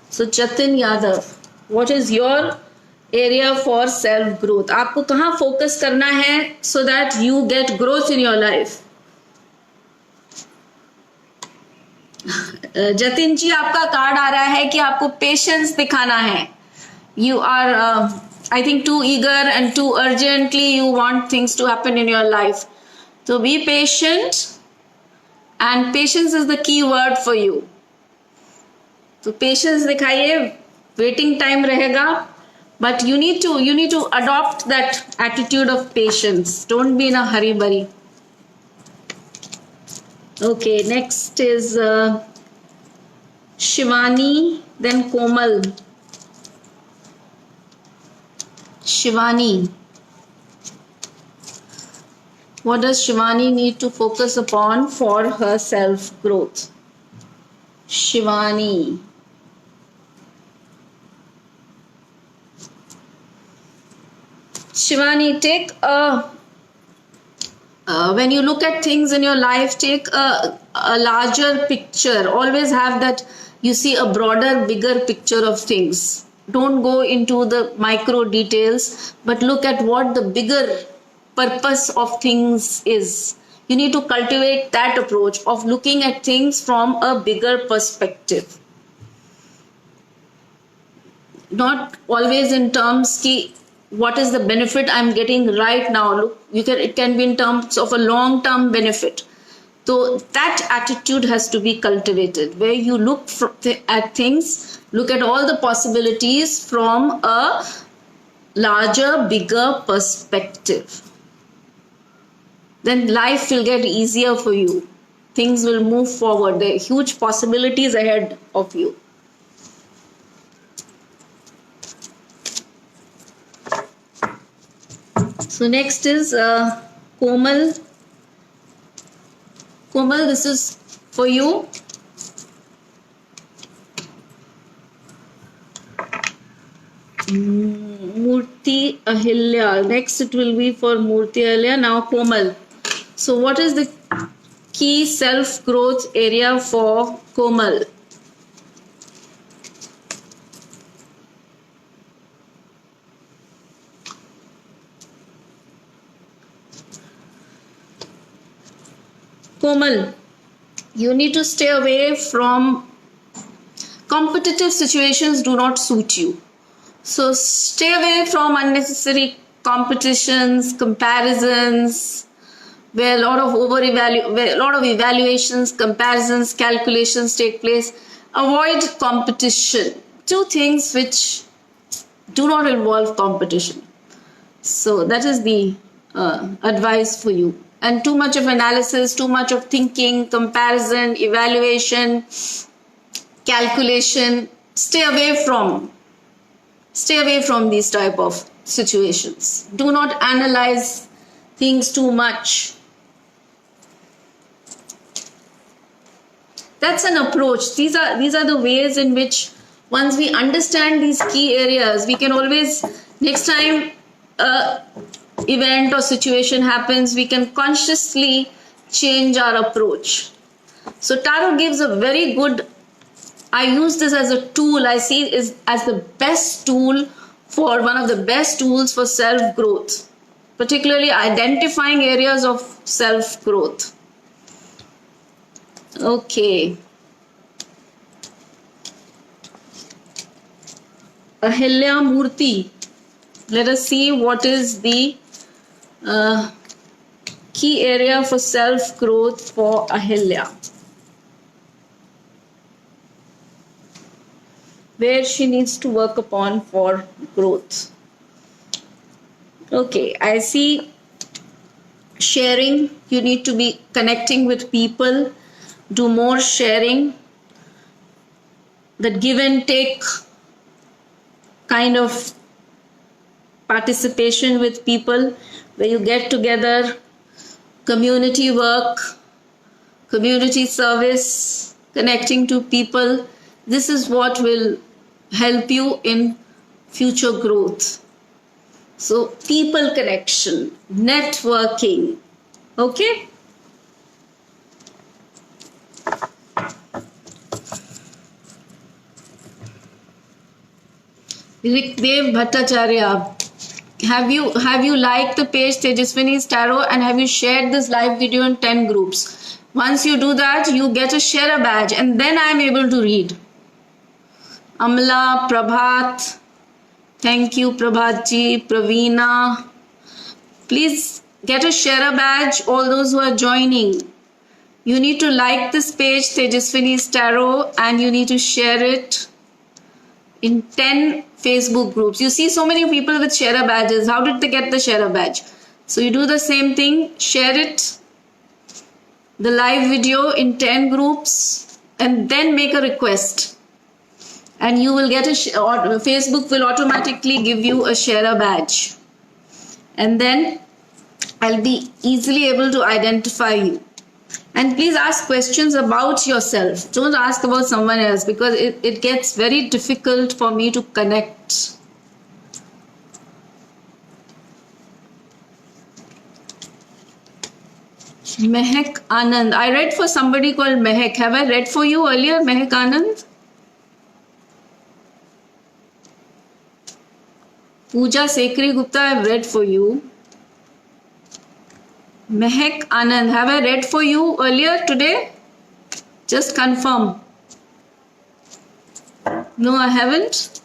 So Jatin Yadav, what is your area for self growth? आपको कहाँ focus करना है so that you get growth in your life? Jatin जी, आपका card आ रहा है कि आपको patience दिखाना है. You are, I think, too eager and too urgently you want things to happen in your life. So be patient, and patience is the key word for you. तो patience दिखाइए, waiting time रहेगा, but you need to adopt that attitude of patience. Don't be in a hurry burry. Okay, next is Shivani, then Komal. Shivani, what does Shivani need to focus upon for her self growth? Shivani. Shivani, take when you look at things in your life, take a larger picture. Always have that, you see a broader, bigger picture of things. Don't go into the micro details, but look at what the bigger purpose of things is. You need to cultivate that approach of looking at things from a bigger perspective. Not always in terms ki what is the benefit I'm getting right now. Look, it can be in terms of a long term benefit. So that attitude has to be cultivated, where you look at things, look at all the possibilities from a larger, bigger perspective. Then life will get easier for you. Things will move forward. There are huge possibilities ahead of you. So next is Komal. Komal, this is for you. Murti Ahilya. Next it will be for Murti Ahilya. Now Komal. So what is the key self-growth area for Komal? Komal, you need to stay away from competitive situations. Do not suit you. So stay away from unnecessary competitions, comparisons, where a lot of evaluations, comparisons, calculations take place. Avoid competition. Two things which do not involve competition. So that is the advice for you. And too much of analysis, too much of thinking, comparison, evaluation, calculation, stay away from these type of situations. Do not analyze things too much. That's an approach. These are the ways in which once we understand these key areas, we can always, next time event or situation happens, we can consciously change our approach. So tarot gives a very good, I use this as a tool, I see it as the best tool, for one of the best tools for self-growth, particularly identifying areas of self-growth. Okay. Ahilya Murti. Let us see what is the key area for self-growth for Ahilya. Where she needs to work upon for growth. Okay, I see sharing. You need to be connecting with people. Do more sharing. That give and take kind of participation with people, where you get together, community work, community service, connecting to people. This is what will help you in future growth. So people connection, networking. Okay. Rikdev Bhattacharya, have you liked the page Tejaswini's Tarot, and have you shared this live video in 10 groups? Once you do that, you get a share a badge, and then I am able to read. Amla, Prabhat, thank you Prabhat ji, Praveena. Please get a share a badge, all those who are joining. You need to like this page Tejaswini's Tarot, and you need to share it in 10 Facebook groups. You see so many people with share badges. How did they get the share badge? So you do the same thing, share it, the live video in 10 groups, and then make a request. And you will get Facebook will automatically give you a share badge. And then I'll be easily able to identify you. And please ask questions about yourself. Don't ask about someone else, because it gets very difficult for me to connect. Mehak Anand. I read for somebody called Mehak. Have I read for you earlier, Mehak Anand? Pooja Sekri Gupta, I've read for you. Mehak Anand. Have I read for you earlier today? Just confirm. No, I haven't.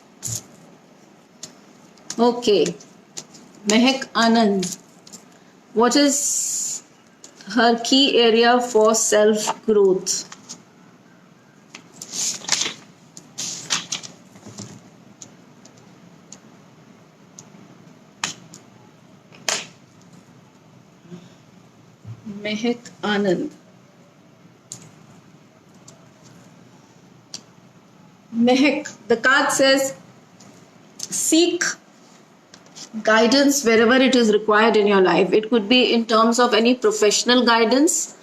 Okay. Mehak Anand. What is her key area for self growth? Mehak Anand. Mehak, the card says seek guidance wherever it is required in your life. It could be in terms of any professional guidance,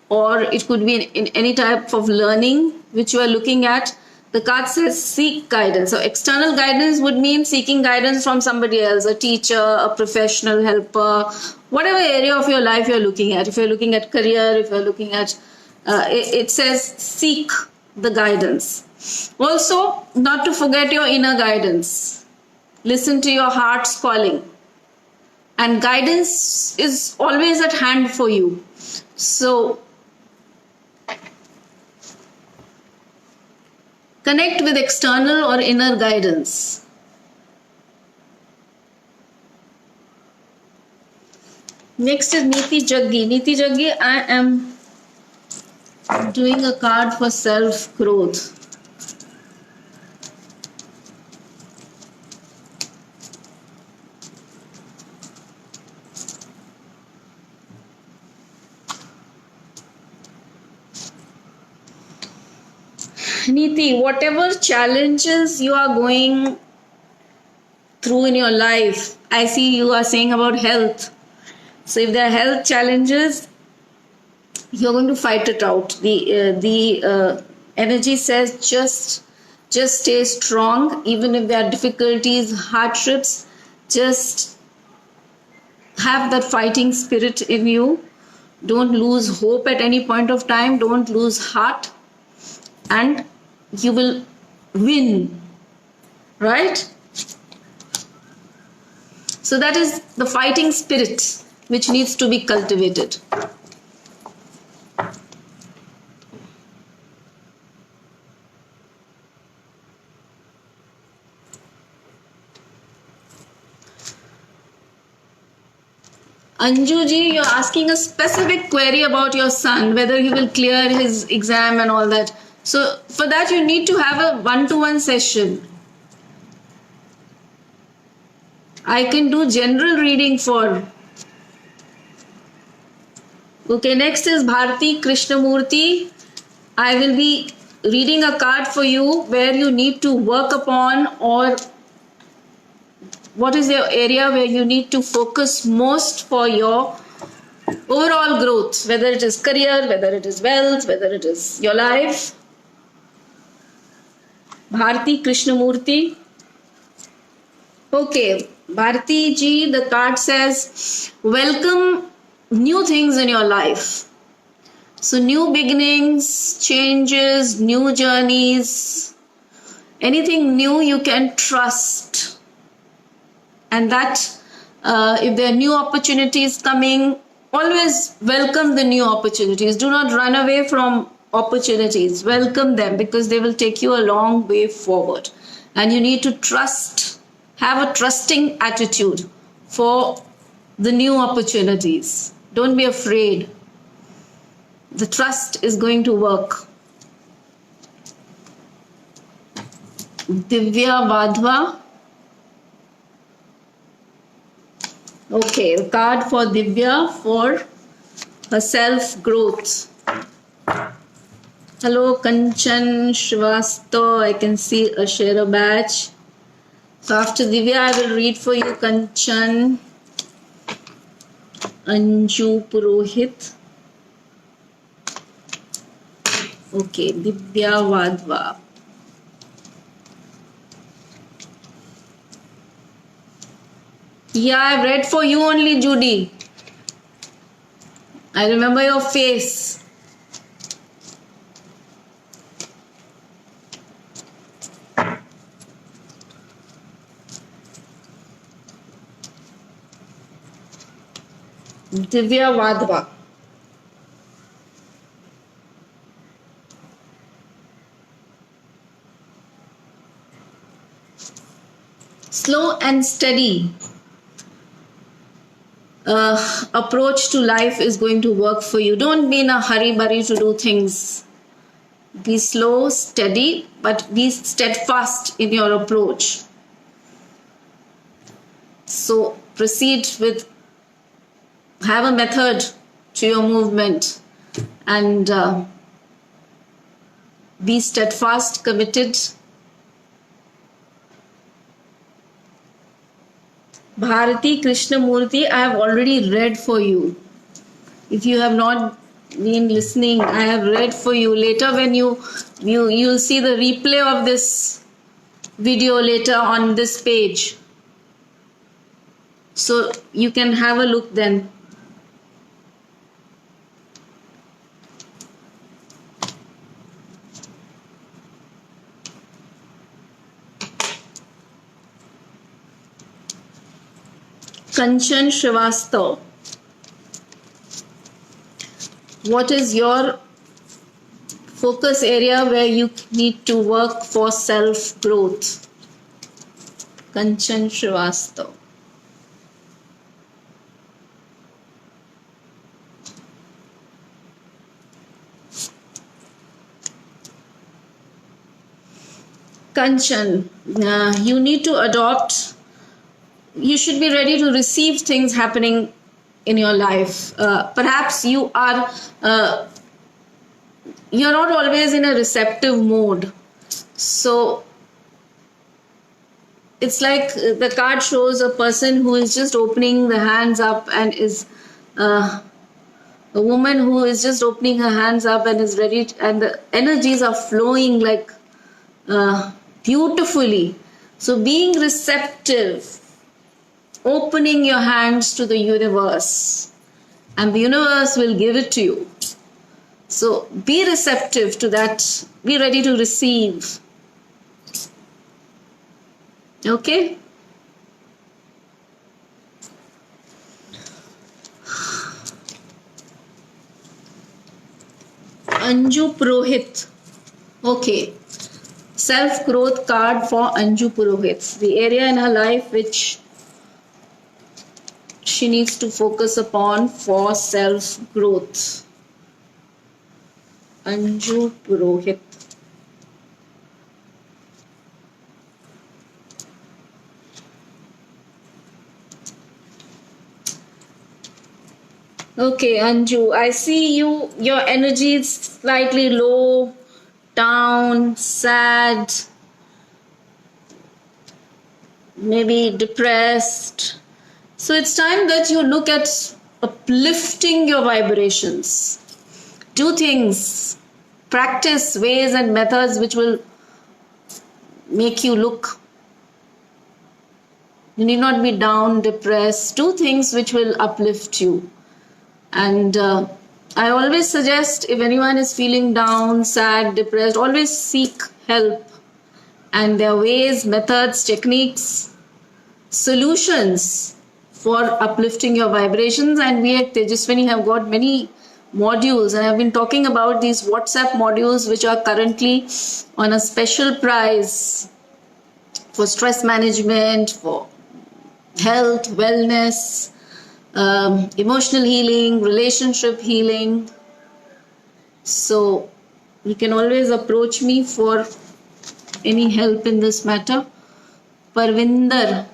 or it could be in any type of learning which you are looking at. The card says seek guidance. So external guidance would mean seeking guidance from somebody else, a teacher, a professional helper, whatever area of your life you're looking at. If you're looking at career, if you're looking at, it says seek the guidance. Also, not to forget your inner guidance. Listen to your heart's calling. And guidance is always at hand for you. So, connect with external or inner guidance. Next is Niti Jaggi. Niti Jaggi, I am doing a card for self growth. Niti, whatever challenges you are going through in your life, I see you are saying about health. So if there are health challenges, you're going to fight it out. The energy says just stay strong, even if there are difficulties, hardships. Just have that fighting spirit in you. Don't lose hope at any point of time. Don't lose heart, and you will win. Right? So that is the fighting spirit which needs to be cultivated. Anju ji, you're asking a specific query about your son, whether he will clear his exam and all that. So for that you need to have a one-to-one session. I can do general reading for. Okay, next is Bharti Krishnamurti. I will be reading a card for you where you need to work upon, or what is your area where you need to focus most for your overall growth, whether it is career, whether it is wealth, whether it is your life. Bharti Krishnamurti. Okay, Bharti ji, the card says welcome new things in your life. So new beginnings, changes, new journeys, anything new you can trust. And that if there are new opportunities coming, always welcome the new opportunities. Do not run away from opportunities. Welcome them, because they will take you a long way forward. And you need to trust, have a trusting attitude for the new opportunities. Don't be afraid. The trust is going to work. Divya Vadhva. Okay, a card for Divya for her self growth. Hello, Kanchan Shrivastava. I can see a share a badge. So after Divya, I will read for you Kanchan, Anju Purohit. Okay, Divya Vadhva. Yeah, I've read for you only, Judy. I remember your face. Divya Vadva. Slow and steady approach to life is going to work for you. Don't be in a hurry to do things. Be slow, steady, but be steadfast in your approach. So proceed with, have a method to your movement, and be steadfast, committed. Bharati Krishnamurthy, I have already read for you. If you have not been listening, I have read for you. Later when you'll see the replay of this video later on this page. So you can have a look then. Kanchan Srivastav. What is your focus area where you need to work for self-growth? Kanchan Srivastav. Kanchan, you need to adopt, you should be ready to receive things happening in your life. Perhaps you're not always in a receptive mode. So it's like the card shows a person who is just opening the hands up and is a woman who is just opening her hands up and is ready and the energies are flowing like beautifully. So being receptive, opening your hands to the universe, and the universe will give it to you. So be receptive to that. Be ready to receive. Okay? Anju Purohit. Okay. Self-growth card for Anju Purohit. The area in her life which she needs to focus upon for self-growth. Anju Purohit. Okay, Anju, I see your energy is slightly low, down, sad, maybe depressed. So it's time that you look at uplifting your vibrations. Do things, practice ways and methods which will make you look. You need not be down, depressed. Do things which will uplift you. And I always suggest, if anyone is feeling down, sad, depressed, always seek help. And there are ways, methods, techniques, solutions for uplifting your vibrations. And we at Tejaswini have got many modules, and I've been talking about these WhatsApp modules which are currently on a special price for stress management, for health, wellness, emotional healing, relationship healing. So you can always approach me for any help in this matter. Parvinder.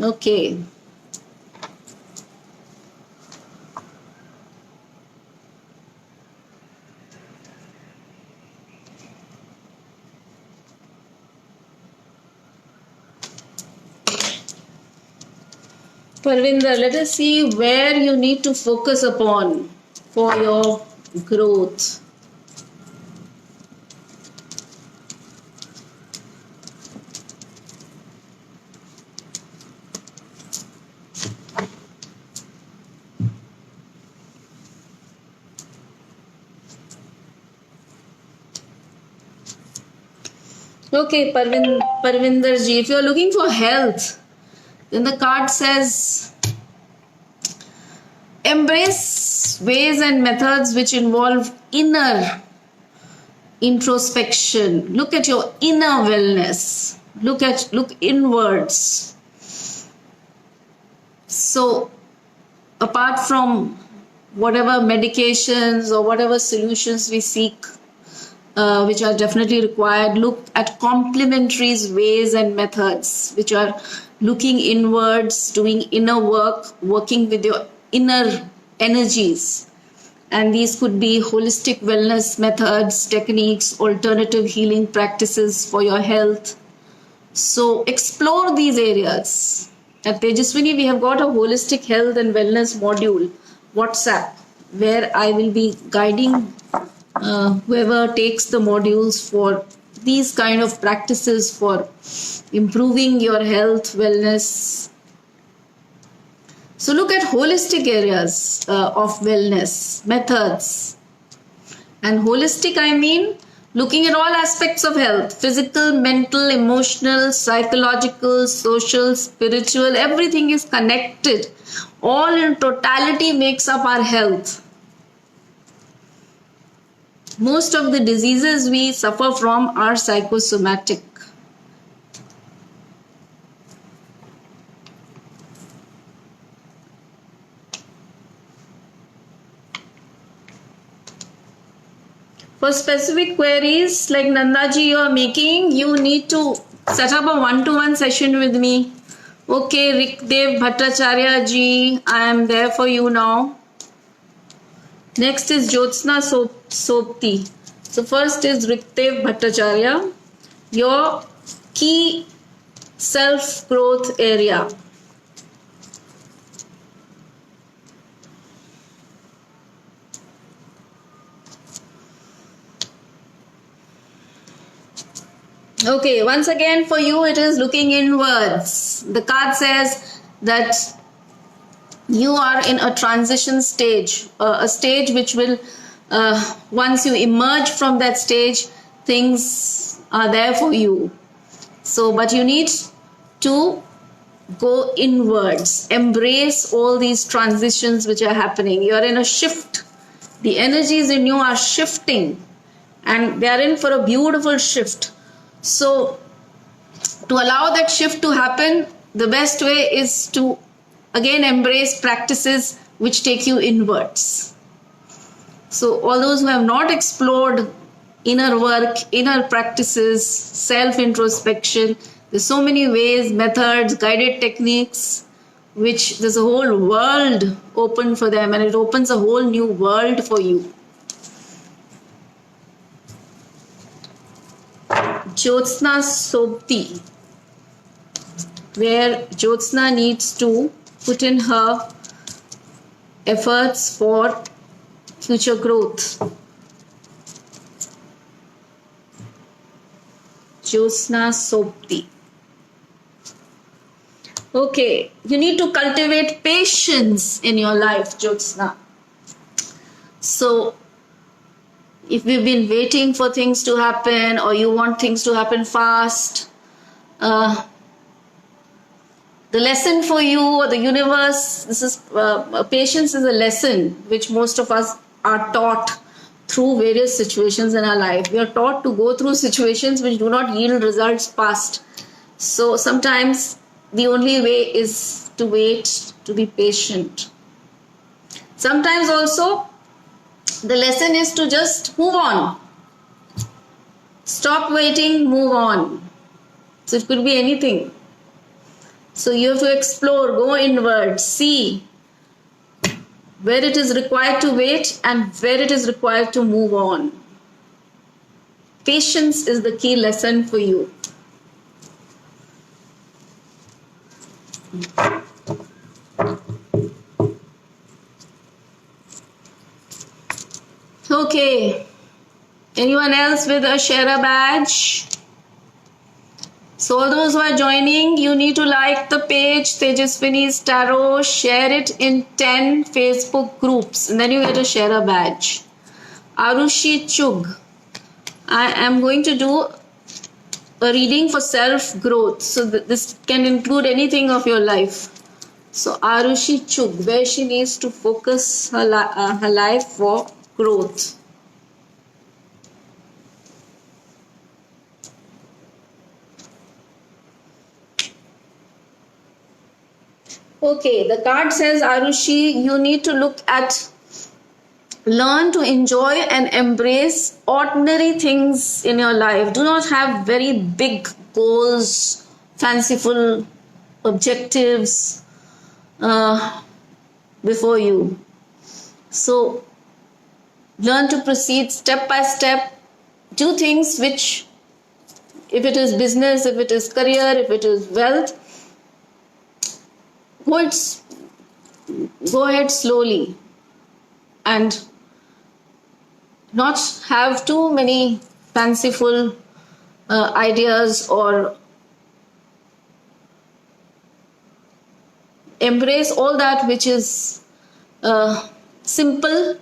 Okay. Parvinder, let us see where you need to focus upon for your growth. Okay, Parvinder ji, if you are looking for health, then the card says embrace ways and methods which involve inner introspection. Look at your inner wellness. Look inwards. So apart from whatever medications or whatever solutions we seek, which are definitely required, look at complementary ways and methods which are looking inwards, doing inner work, working with your inner energies. And these could be holistic wellness methods, techniques, alternative healing practices for your health. So explore these areas. At Tejaswini, we have got a holistic health and wellness module, WhatsApp, where I will be guiding whoever takes the modules for these kind of practices for improving your health, wellness. So look at holistic areas of wellness, methods. And holistic, I mean looking at all aspects of health, physical, mental, emotional, psychological, social, spiritual, everything is connected. All in totality makes up our health. Most of the diseases we suffer from are psychosomatic. For specific queries like Nandaji you are making, you need to set up a one-to-one session with me. Okay, Rikdev Bhattacharya ji, I am there for you now. Next is Jyotsna Sopti. So first is Rikdev Bhattacharya, your key self-growth area. Okay, once again for you it is looking inwards. The card says that you are in a transition stage, a stage which will, once you emerge from that stage, things are there for you. So, but you need to go inwards, embrace all these transitions which are happening. You are in a shift. The energies in you are shifting and they are in for a beautiful shift. So, to allow that shift to happen, the best way is to again embrace practices which take you inwards. So all those who have not explored inner work, inner practices, self-introspection, there's so many ways, methods, guided techniques, which there's a whole world open for them, and it opens a whole new world for you. Jyotsna Sopti, where Jyotsna needs to put in her efforts for future growth. Jyotsna Sopti. Okay, you need to cultivate patience in your life, Jyotsna. So, if we've been waiting for things to happen or you want things to happen fast, the lesson for you or the universe, this is patience is a lesson which most of us are taught through various situations in our life. We are taught to go through situations which do not yield results fast. So sometimes the only way is to wait, to be patient. Sometimes also the lesson is to just move on. Stop waiting, move on. So it could be anything. So you have to explore, go inward, see where it is required to wait and where it is required to move on. Patience is the key lesson for you. Okay. Anyone else with a sharer badge? So all those who are joining, you need to like the page Tejaswini's Tarot, share it in 10 Facebook groups, and then you get a sharer badge. Arushi Chug, I am going to do a reading for self-growth. So this can include anything of your life. So Arushi Chug, where she needs to focus her life for growth. Okay, the card says, Arushi, you need to learn to enjoy and embrace ordinary things in your life. Do not have very big goals, fanciful objectives before you. So, learn to proceed step by step. Do things which, if it is business, if it is career, if it is wealth, go ahead slowly and not have too many fanciful ideas, or embrace all that which is simple.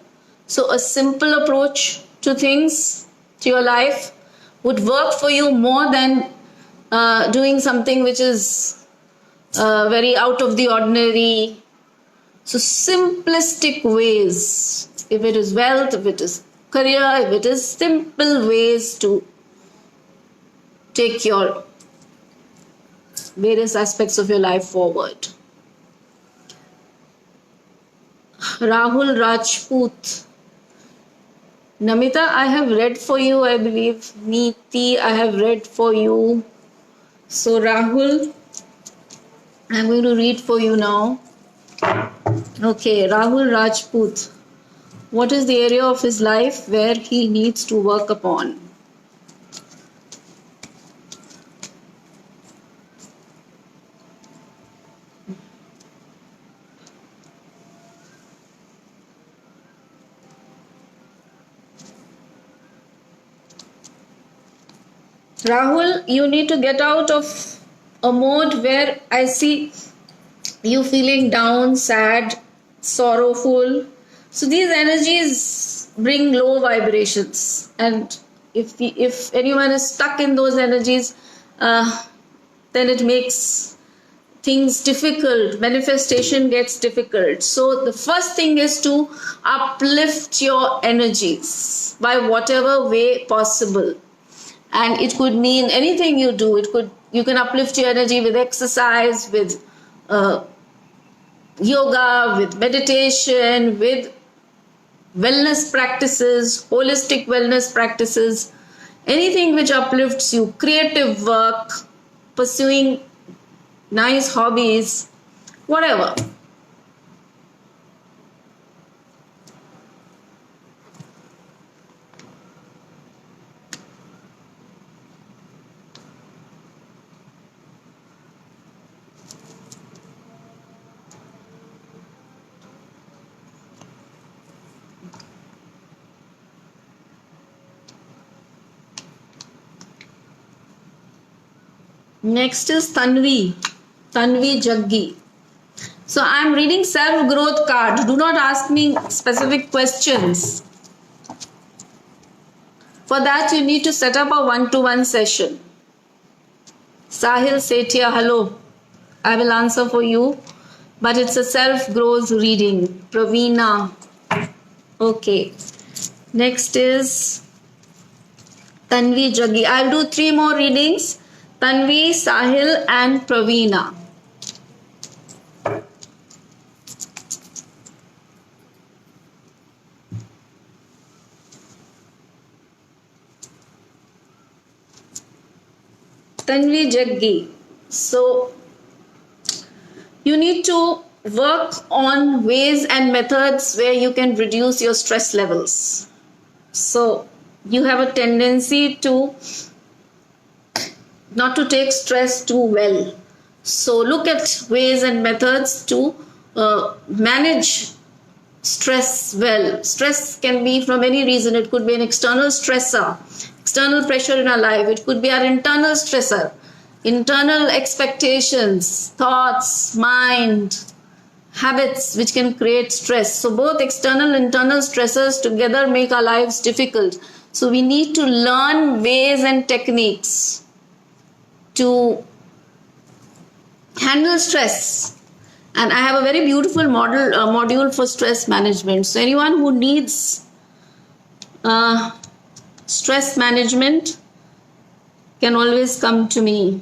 So a simple approach to things, to your life, would work for you more than doing something which is very out of the ordinary. So simplistic ways, if it is wealth, if it is career, if it is simple ways to take your various aspects of your life forward. Rahul Rajput. Namita, I have read for you, I believe. Neeti, I have read for you. So Rahul, I'm going to read for you now. Okay, Rahul Rajput. What is the area of his life where he needs to work upon? Rahul, you need to get out of a mode where I see you feeling down, sad, sorrowful. So these energies bring low vibrations, and if anyone is stuck in those energies, then it makes things difficult. Manifestation gets difficult. So the first thing is to uplift your energies by whatever way possible. And it could mean anything you do. You can uplift your energy with exercise, with yoga, with meditation, with wellness practices, holistic wellness practices, anything which uplifts you, creative work, pursuing nice hobbies, whatever. Next is Tanvi Jaggi. So I'm reading self-growth card. Do not ask me specific questions. For that, you need to set up a one-to-one session. Sahil Sethia, hello. I will answer for you, but it's a self-growth reading. Praveena. Okay. Next is Tanvi Jaggi. I'll do 3 more readings. Tanvi, Sahil and Praveena. Tanvi Jaggi. So, you need to work on ways and methods where you can reduce your stress levels. So, you have a tendency to not to take stress too well. So look at ways and methods to manage stress well. Stress can be from any reason. It could be an external stressor, external pressure in our life. It could be our internal stressor, internal expectations, thoughts, mind, habits which can create stress. So both external and internal stressors together make our lives difficult. So we need to learn ways and techniques to handle stress And I have a very beautiful module for stress management. So anyone who needs uh, stress management can always come to me.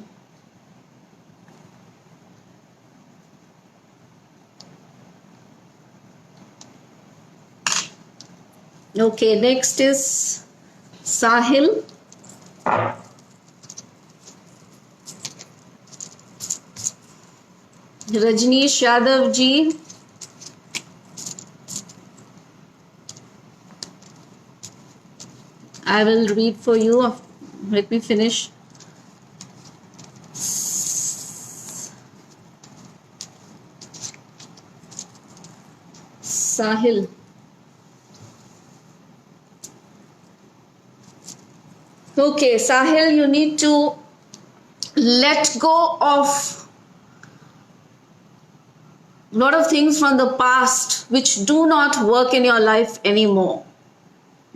Okay, next is Sahil. Rajneesh Yadav ji. I will read for you. Let me finish. Sahil. Okay, Sahil, you need to let go of a lot of things from the past which do not work in your life anymore.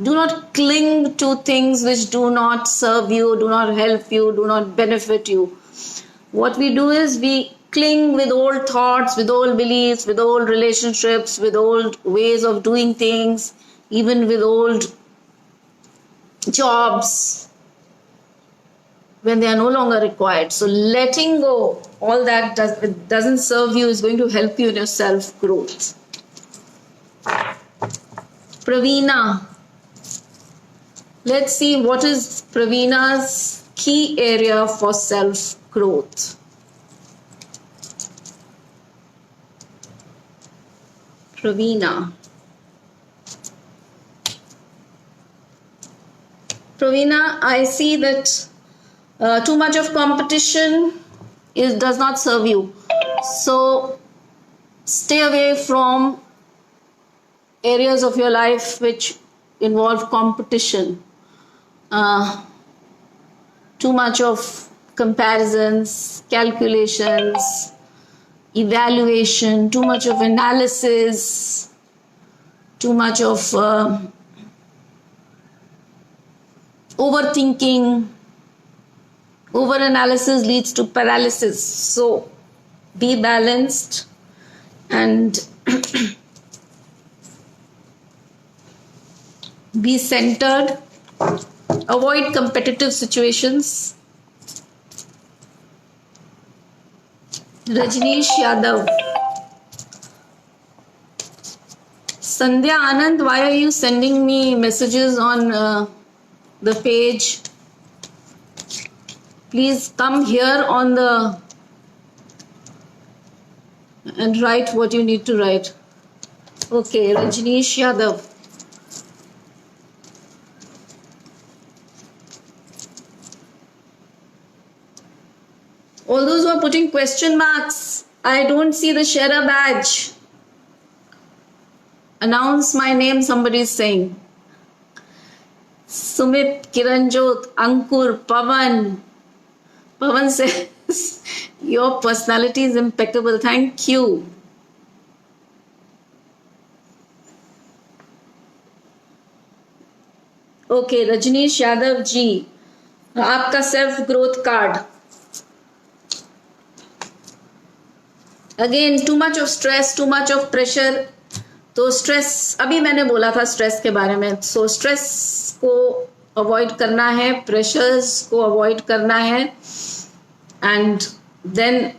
Do not cling to things which do not serve you, do not help you, do not benefit you. What we do is we cling with old thoughts, with old beliefs, with old relationships, with old ways of doing things, even with old jobs when they are no longer required. So letting go all that doesn't serve you is going to help you in your self growth. Praveena. Let's see what is Praveena's key area for self growth. Praveena. Praveena, I see that too much of competition does not serve you. So stay away from areas of your life which involve competition. Too much of comparisons, calculations, evaluation, too much of analysis, too much of overthinking. Overanalysis leads to paralysis. So be balanced and be centered. Avoid competitive situations. Rajneesh Yadav. Sandhya Anand, why are you sending me messages on the page? Please come here on the and write what you need to write. Okay, Rajneesh Yadav. All those who are putting question marks, I don't see the sharer badge. Announce my name, somebody is saying. Sumit, Kiranjot, Ankur, Pavan. Pavan says, your personality is impeccable. Thank you. Okay, Rajneesh Yadav ji. आपका self growth card. Again, too much of stress, too much of pressure. तो stress अभी मैंने बोला था stress के बारे में. So stress को अवॉइड करना है, प्रेशर्स को अवॉइड करना है and then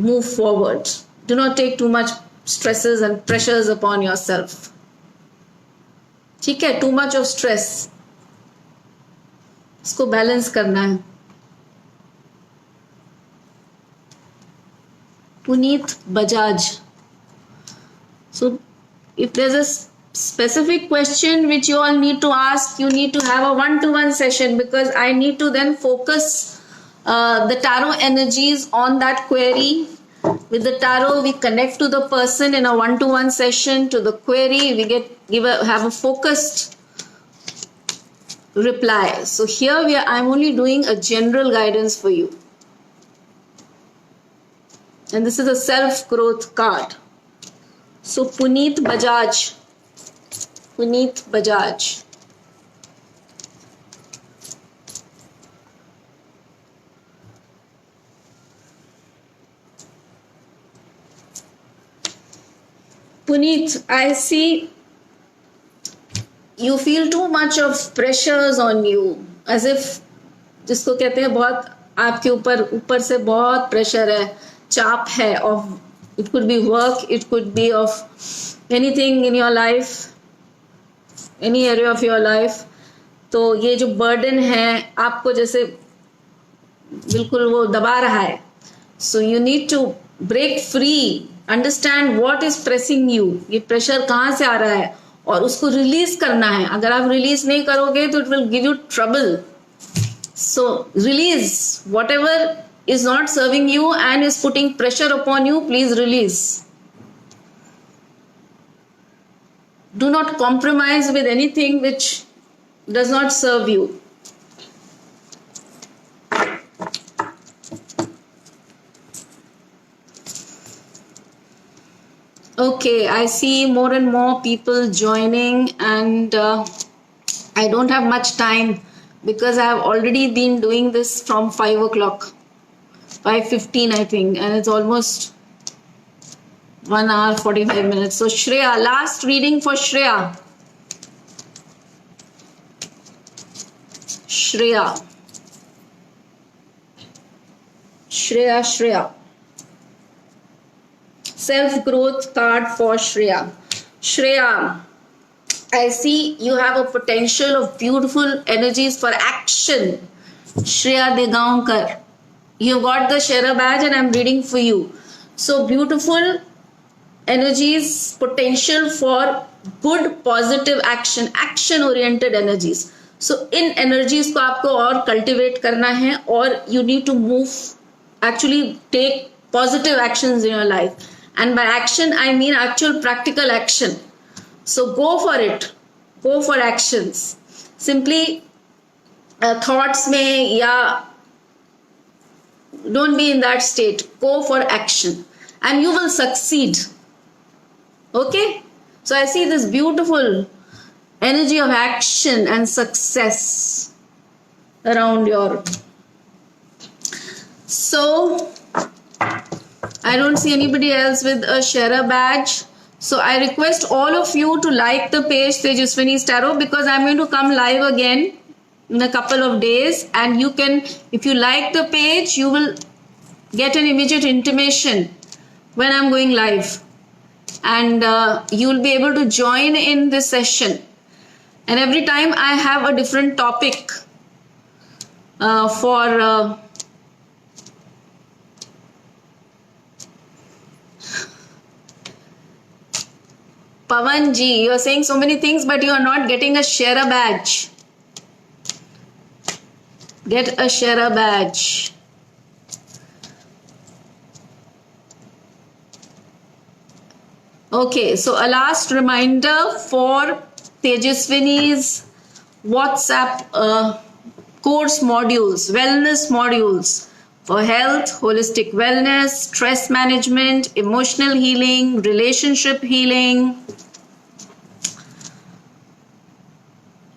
move forward. Do not take too much stresses and pressures upon yourself. ठीक है, टू मच ऑफ स्ट्रेस, इसको बैलेंस करना है. Puneet Bajaj. So if there's a specific question which you all need to ask, you need to have a one-to-one session, because I need to then focus the tarot energies on that query. With the tarot, we connect to the person in a one-to-one session, to the query, we have a focused reply. So here I'm only doing a general guidance for you. And this is a self-growth card. So Puneet Bajaj. Puneet Bajaj. Puneet, I see you feel too much of pressures on you, as if जिसको कहते हैं बहुत आपके ऊपर ऊपर से बहुत pressure है, चाप है of, it could be work, it could be of anything in your life, any area of your life. तो ये जो बर्डन है आपको जैसे बिल्कुल वो दबा रहा है. So you need to break free, understand what is pressing you, ये प्रेशर कहाँ से आ रहा है और उसको रिलीज करना है. अगर आप रिलीज नहीं करोगे तो it will give you trouble. So release whatever is not serving you and is putting pressure upon you, please release. Do not compromise with anything which does not serve you. Okay, I see more and more people joining, and I don't have much time because I have already been doing this from 5 o'clock, 5:15 I think, and it's almost 1 hour 45 minutes. So Shreya, last reading for Shreya. Shreya. Self-growth card for Shreya. Shreya, I see you have a potential of beautiful energies for action. Shreya Degaonkar, you got the Share badge and I'm reading for you. So beautiful energies, potential for good positive action, action oriented energies. So in energies को आपको और cultivate करना है, और you need to move, actually take positive actions in your life. And by action I mean actual practical action. So go for it, go for actions. Simply thoughts में या don't be in that state, go for action and you will succeed. Okay, so I see this beautiful energy of action and success around your, so I don't see anybody else with a Share badge. So I request all of you to like the page Tejaswini's Tarot, because I'm going to come live again in a couple of days, and you can, if you like the page, you will get an immediate intimation when I'm going live, and you will be able to join in this session. And every time I have a different topic for Pavan ji, you are saying so many things, but you are not getting a Share badge. Get a Share badge. Okay, so a last reminder for Tejaswini's WhatsApp course modules, wellness modules for health, holistic wellness, stress management, emotional healing, relationship healing,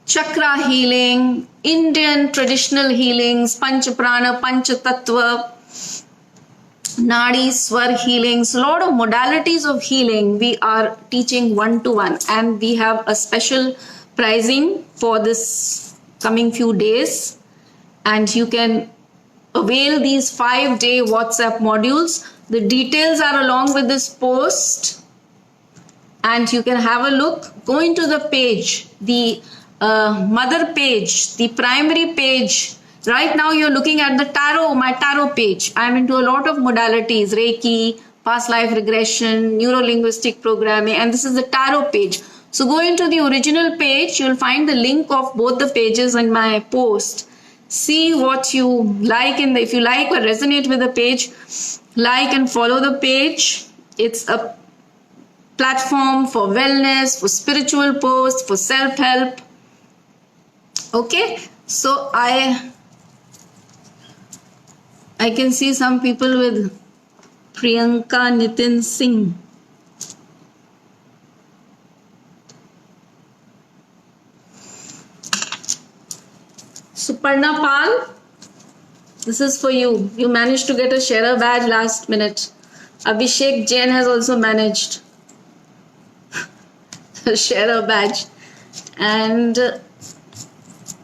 chakra healing, Indian traditional healings, Panch Prana, Panch Tattva, Nadi, Swar healings, a lot of modalities of healing we are teaching one-to-one, and we have a special pricing for this coming few days, and you can avail these 5-day WhatsApp modules. The details are along with this post, and you can have a look. Go into the page, the mother page, the primary page. Right now you're looking at the tarot, my tarot page. I'm into a lot of modalities, Reiki, past life regression, neuro-linguistic programming, and this is the tarot page. So go into the original page, you'll find the link of both the pages in my post. See what you like in the, if you like or resonate with the page, like and follow the page. It's a platform for wellness, for spiritual posts, for self-help. Okay, so I can see some people with Priyanka Nitin Singh. Suparna Pal, this is for you. You managed to get a Share badge last minute. Abhishek Jain has also managed. share a badge. And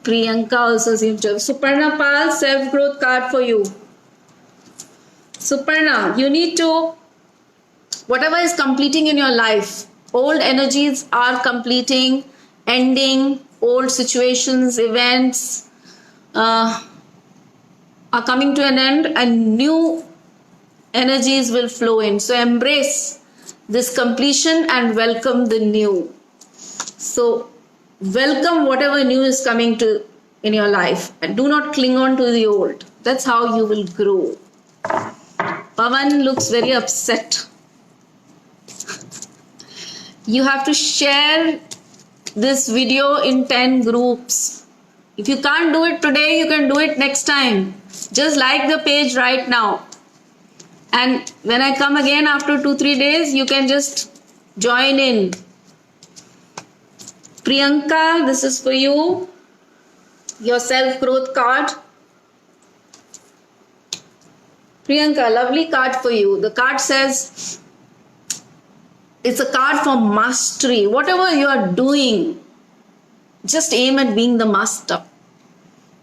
Priyanka also seems to have. Suparna Pal, self-growth card for you. Suparna, you need to, whatever is completing in your life, old energies are completing, ending, old situations, events are coming to an end, and new energies will flow in. So embrace this completion and welcome the new. So welcome whatever new is coming to in your life, and do not cling on to the old. That's how you will grow. Pavan looks very upset. You have to share this video in 10 groups. If you can't do it today, you can do it next time. Just like the page right now. And when I come again after 2-3 days, you can just join in. Priyanka, this is for you. Your self-growth card. Priyanka, lovely card for you. The card says, it's a card for mastery. Whatever you are doing, just aim at being the master.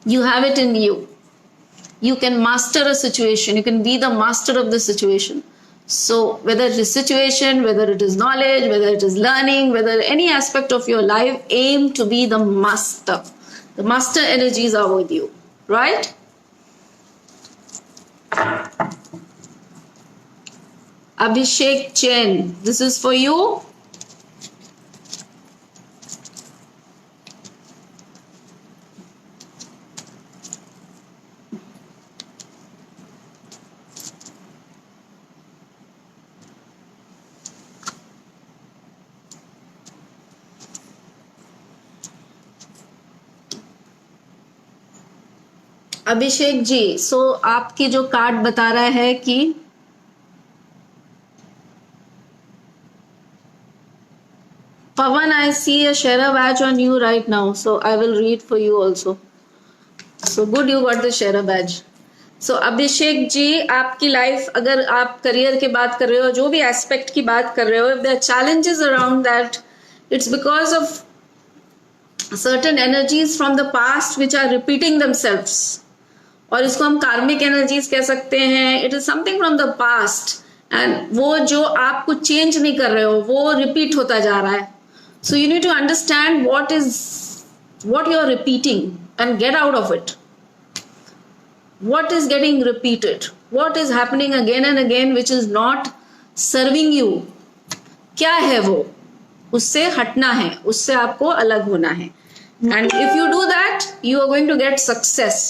You have it in you. You can master a situation. You can be the master of the situation. So whether it is situation, whether it is knowledge, whether it is learning, whether any aspect of your life, aim to be the master. The master energies are with you, right? Abhishek Chen, this is for you. Abhishek ji, सो आपकी जो card बता रहा है कि Pavan, I see a share badge on you right now, so I will read for you also. So good, you got the share badge. So Abhishek ji, आपकी life, अगर आप career की बात कर रहे हो, जो भी एस्पेक्ट की बात कर रहे हो, if there are challenges around that, it's because of certain energies from the past which are repeating themselves. और इसको हम कार्मिक एनर्जीज कह सकते हैं. It is something from the past, and वो जो आप कुछ चेंज नहीं कर रहे हो, वो रिपीट होता जा रहा है. So you need to understand what you are repeating and get out of it. What is getting repeated? What is happening again and again which is not serving you? क्या है वो? उससे हटना है, उससे आपको अलग होना है. And if you do that, you are going to get success.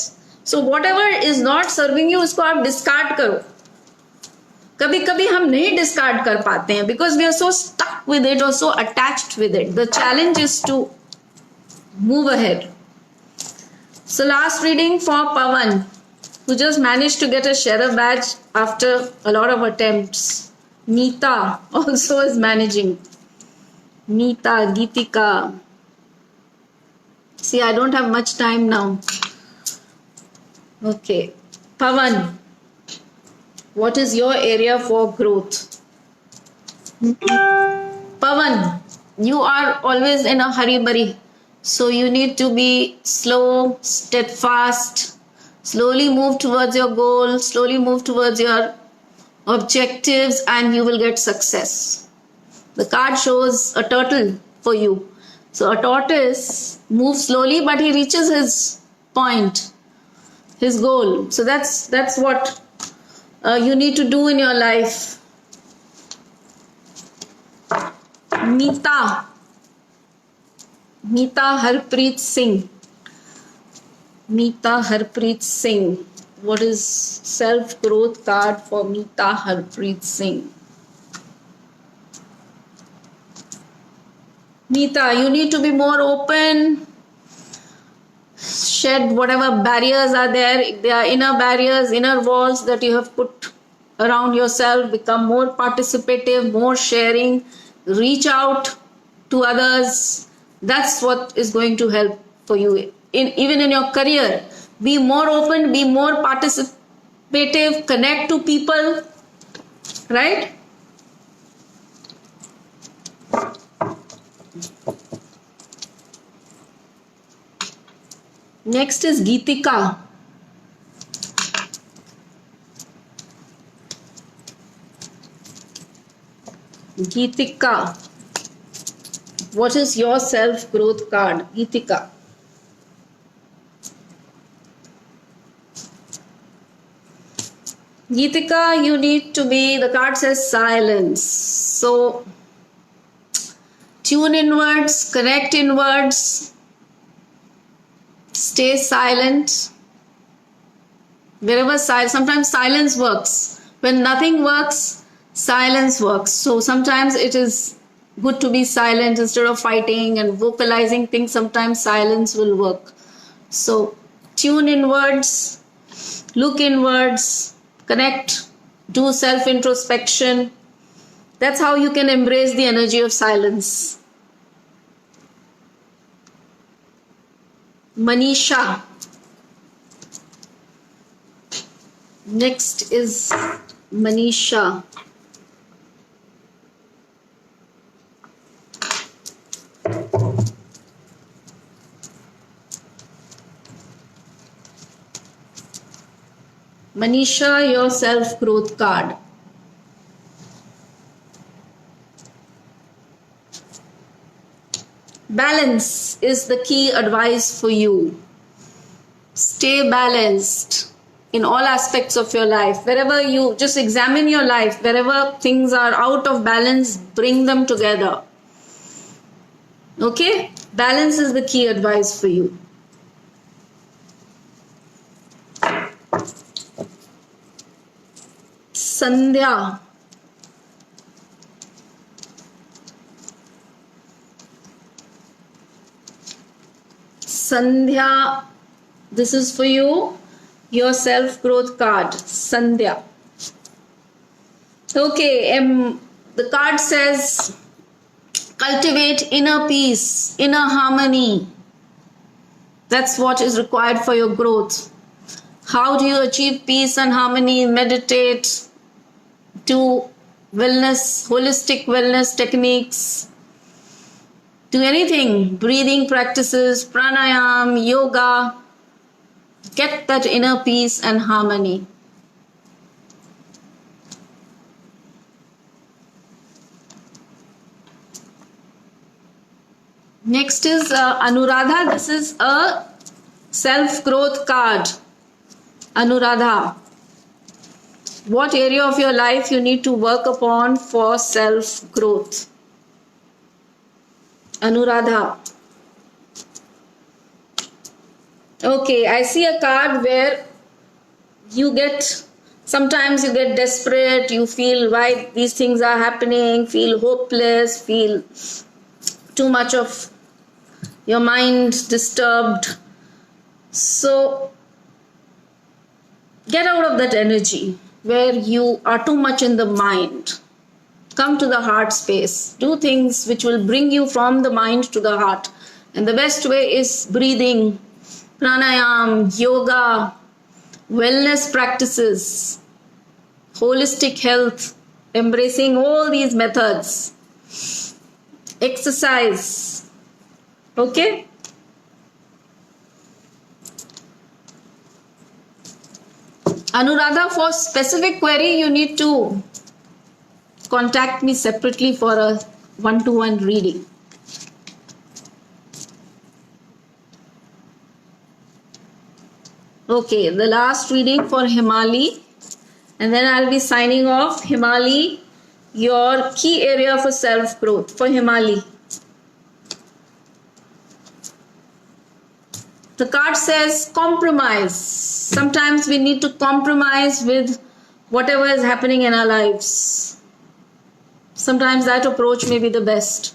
So whatever is not serving you, उसको आप discard करो. कभी कभी हम नहीं discard कर पाते हैं because we are so stuck with it or so attached with it. The challenge is to move ahead. So last reading for Pavan, who just managed to get a share badge after a lot of attempts. Neeta also is managing. Neeta, Geetika. See, I don't have much time now. Okay. Pavan, what is your area for growth? Pavan, you are always in a hurry-burry. So you need to be slow, steadfast, slowly move towards your goal, slowly move towards your objectives, and you will get success. The card shows a turtle for you. So a tortoise moves slowly, but he reaches his point, his goal. So that's what you need to do in your life. Meeta Harpreet Singh. Meeta Harpreet Singh. What is self-growth card for Meeta Harpreet Singh? Meeta, you need to be more open. Shed whatever barriers are there. If there are inner barriers, inner walls that you have put around yourself, become more participative, more sharing, reach out to others. That's what is going to help for you. Even in your career, be more open, be more participative, connect to people, right? Next is Geetika. Geetika. What is your self-growth card? Geetika. Geetika, you need to be, the card says silence. So, tune inwards, connect inwards, stay silent. Wherever sometimes silence works. When nothing works, silence works. So sometimes it is good to be silent instead of fighting and vocalizing things. Sometimes silence will work. So tune inwards, look inwards, connect, do self-introspection. That's how you can embrace the energy of silence. Manisha. Next is Manisha. Manisha, your self-growth card. Balance is the key advice for you. Stay balanced in all aspects of your life. Wherever you just examine your life, wherever things are out of balance, bring them together. Okay? Balance is the key advice for you. Sandhya. Sandhya, this is for you, your self-growth card, Sandhya. Okay, the card says, cultivate inner peace, inner harmony. That's what is required for your growth. How do you achieve peace and harmony? Meditate, do wellness, holistic wellness techniques. Do anything, breathing practices, pranayam, yoga. Get that inner peace and harmony. Next is Anuradha. This is a self-growth card. Anuradha. What area of your life you need to work upon for self-growth? Anuradha. Okay, I see a card where sometimes you get desperate, you feel why these things are happening, feel hopeless, feel too much of your mind disturbed. So get out of that energy where you are too much in the mind. Come to the heart space. Do things which will bring you from the mind to the heart. And the best way is breathing, pranayam, yoga, wellness practices, holistic health, embracing all these methods, exercise. Okay? Anuradha, for specific query, you need to contact me separately for a one-to-one reading. Okay, the last reading for Himali, and then I'll be signing off. Himali, your key area for self-growth. For Himali, the card says compromise. Sometimes we need to compromise with whatever is happening in our lives. Sometimes that approach may be the best.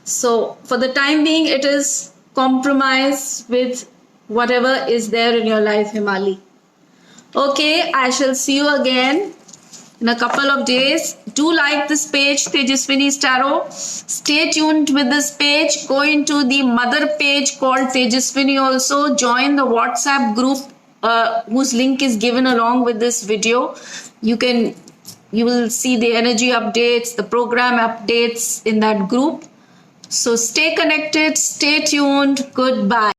So for the time being, it is compromise with whatever is there in your life, Himali. Okay, I shall see you again in a couple of days. Do like this page, Tejaswini's Tarot. Stay tuned with this page. Go into the mother page called Tejaswini also. Join the WhatsApp group whose link is given along with this video. You will see the energy updates, the program updates in that group. So stay connected, stay tuned. Goodbye.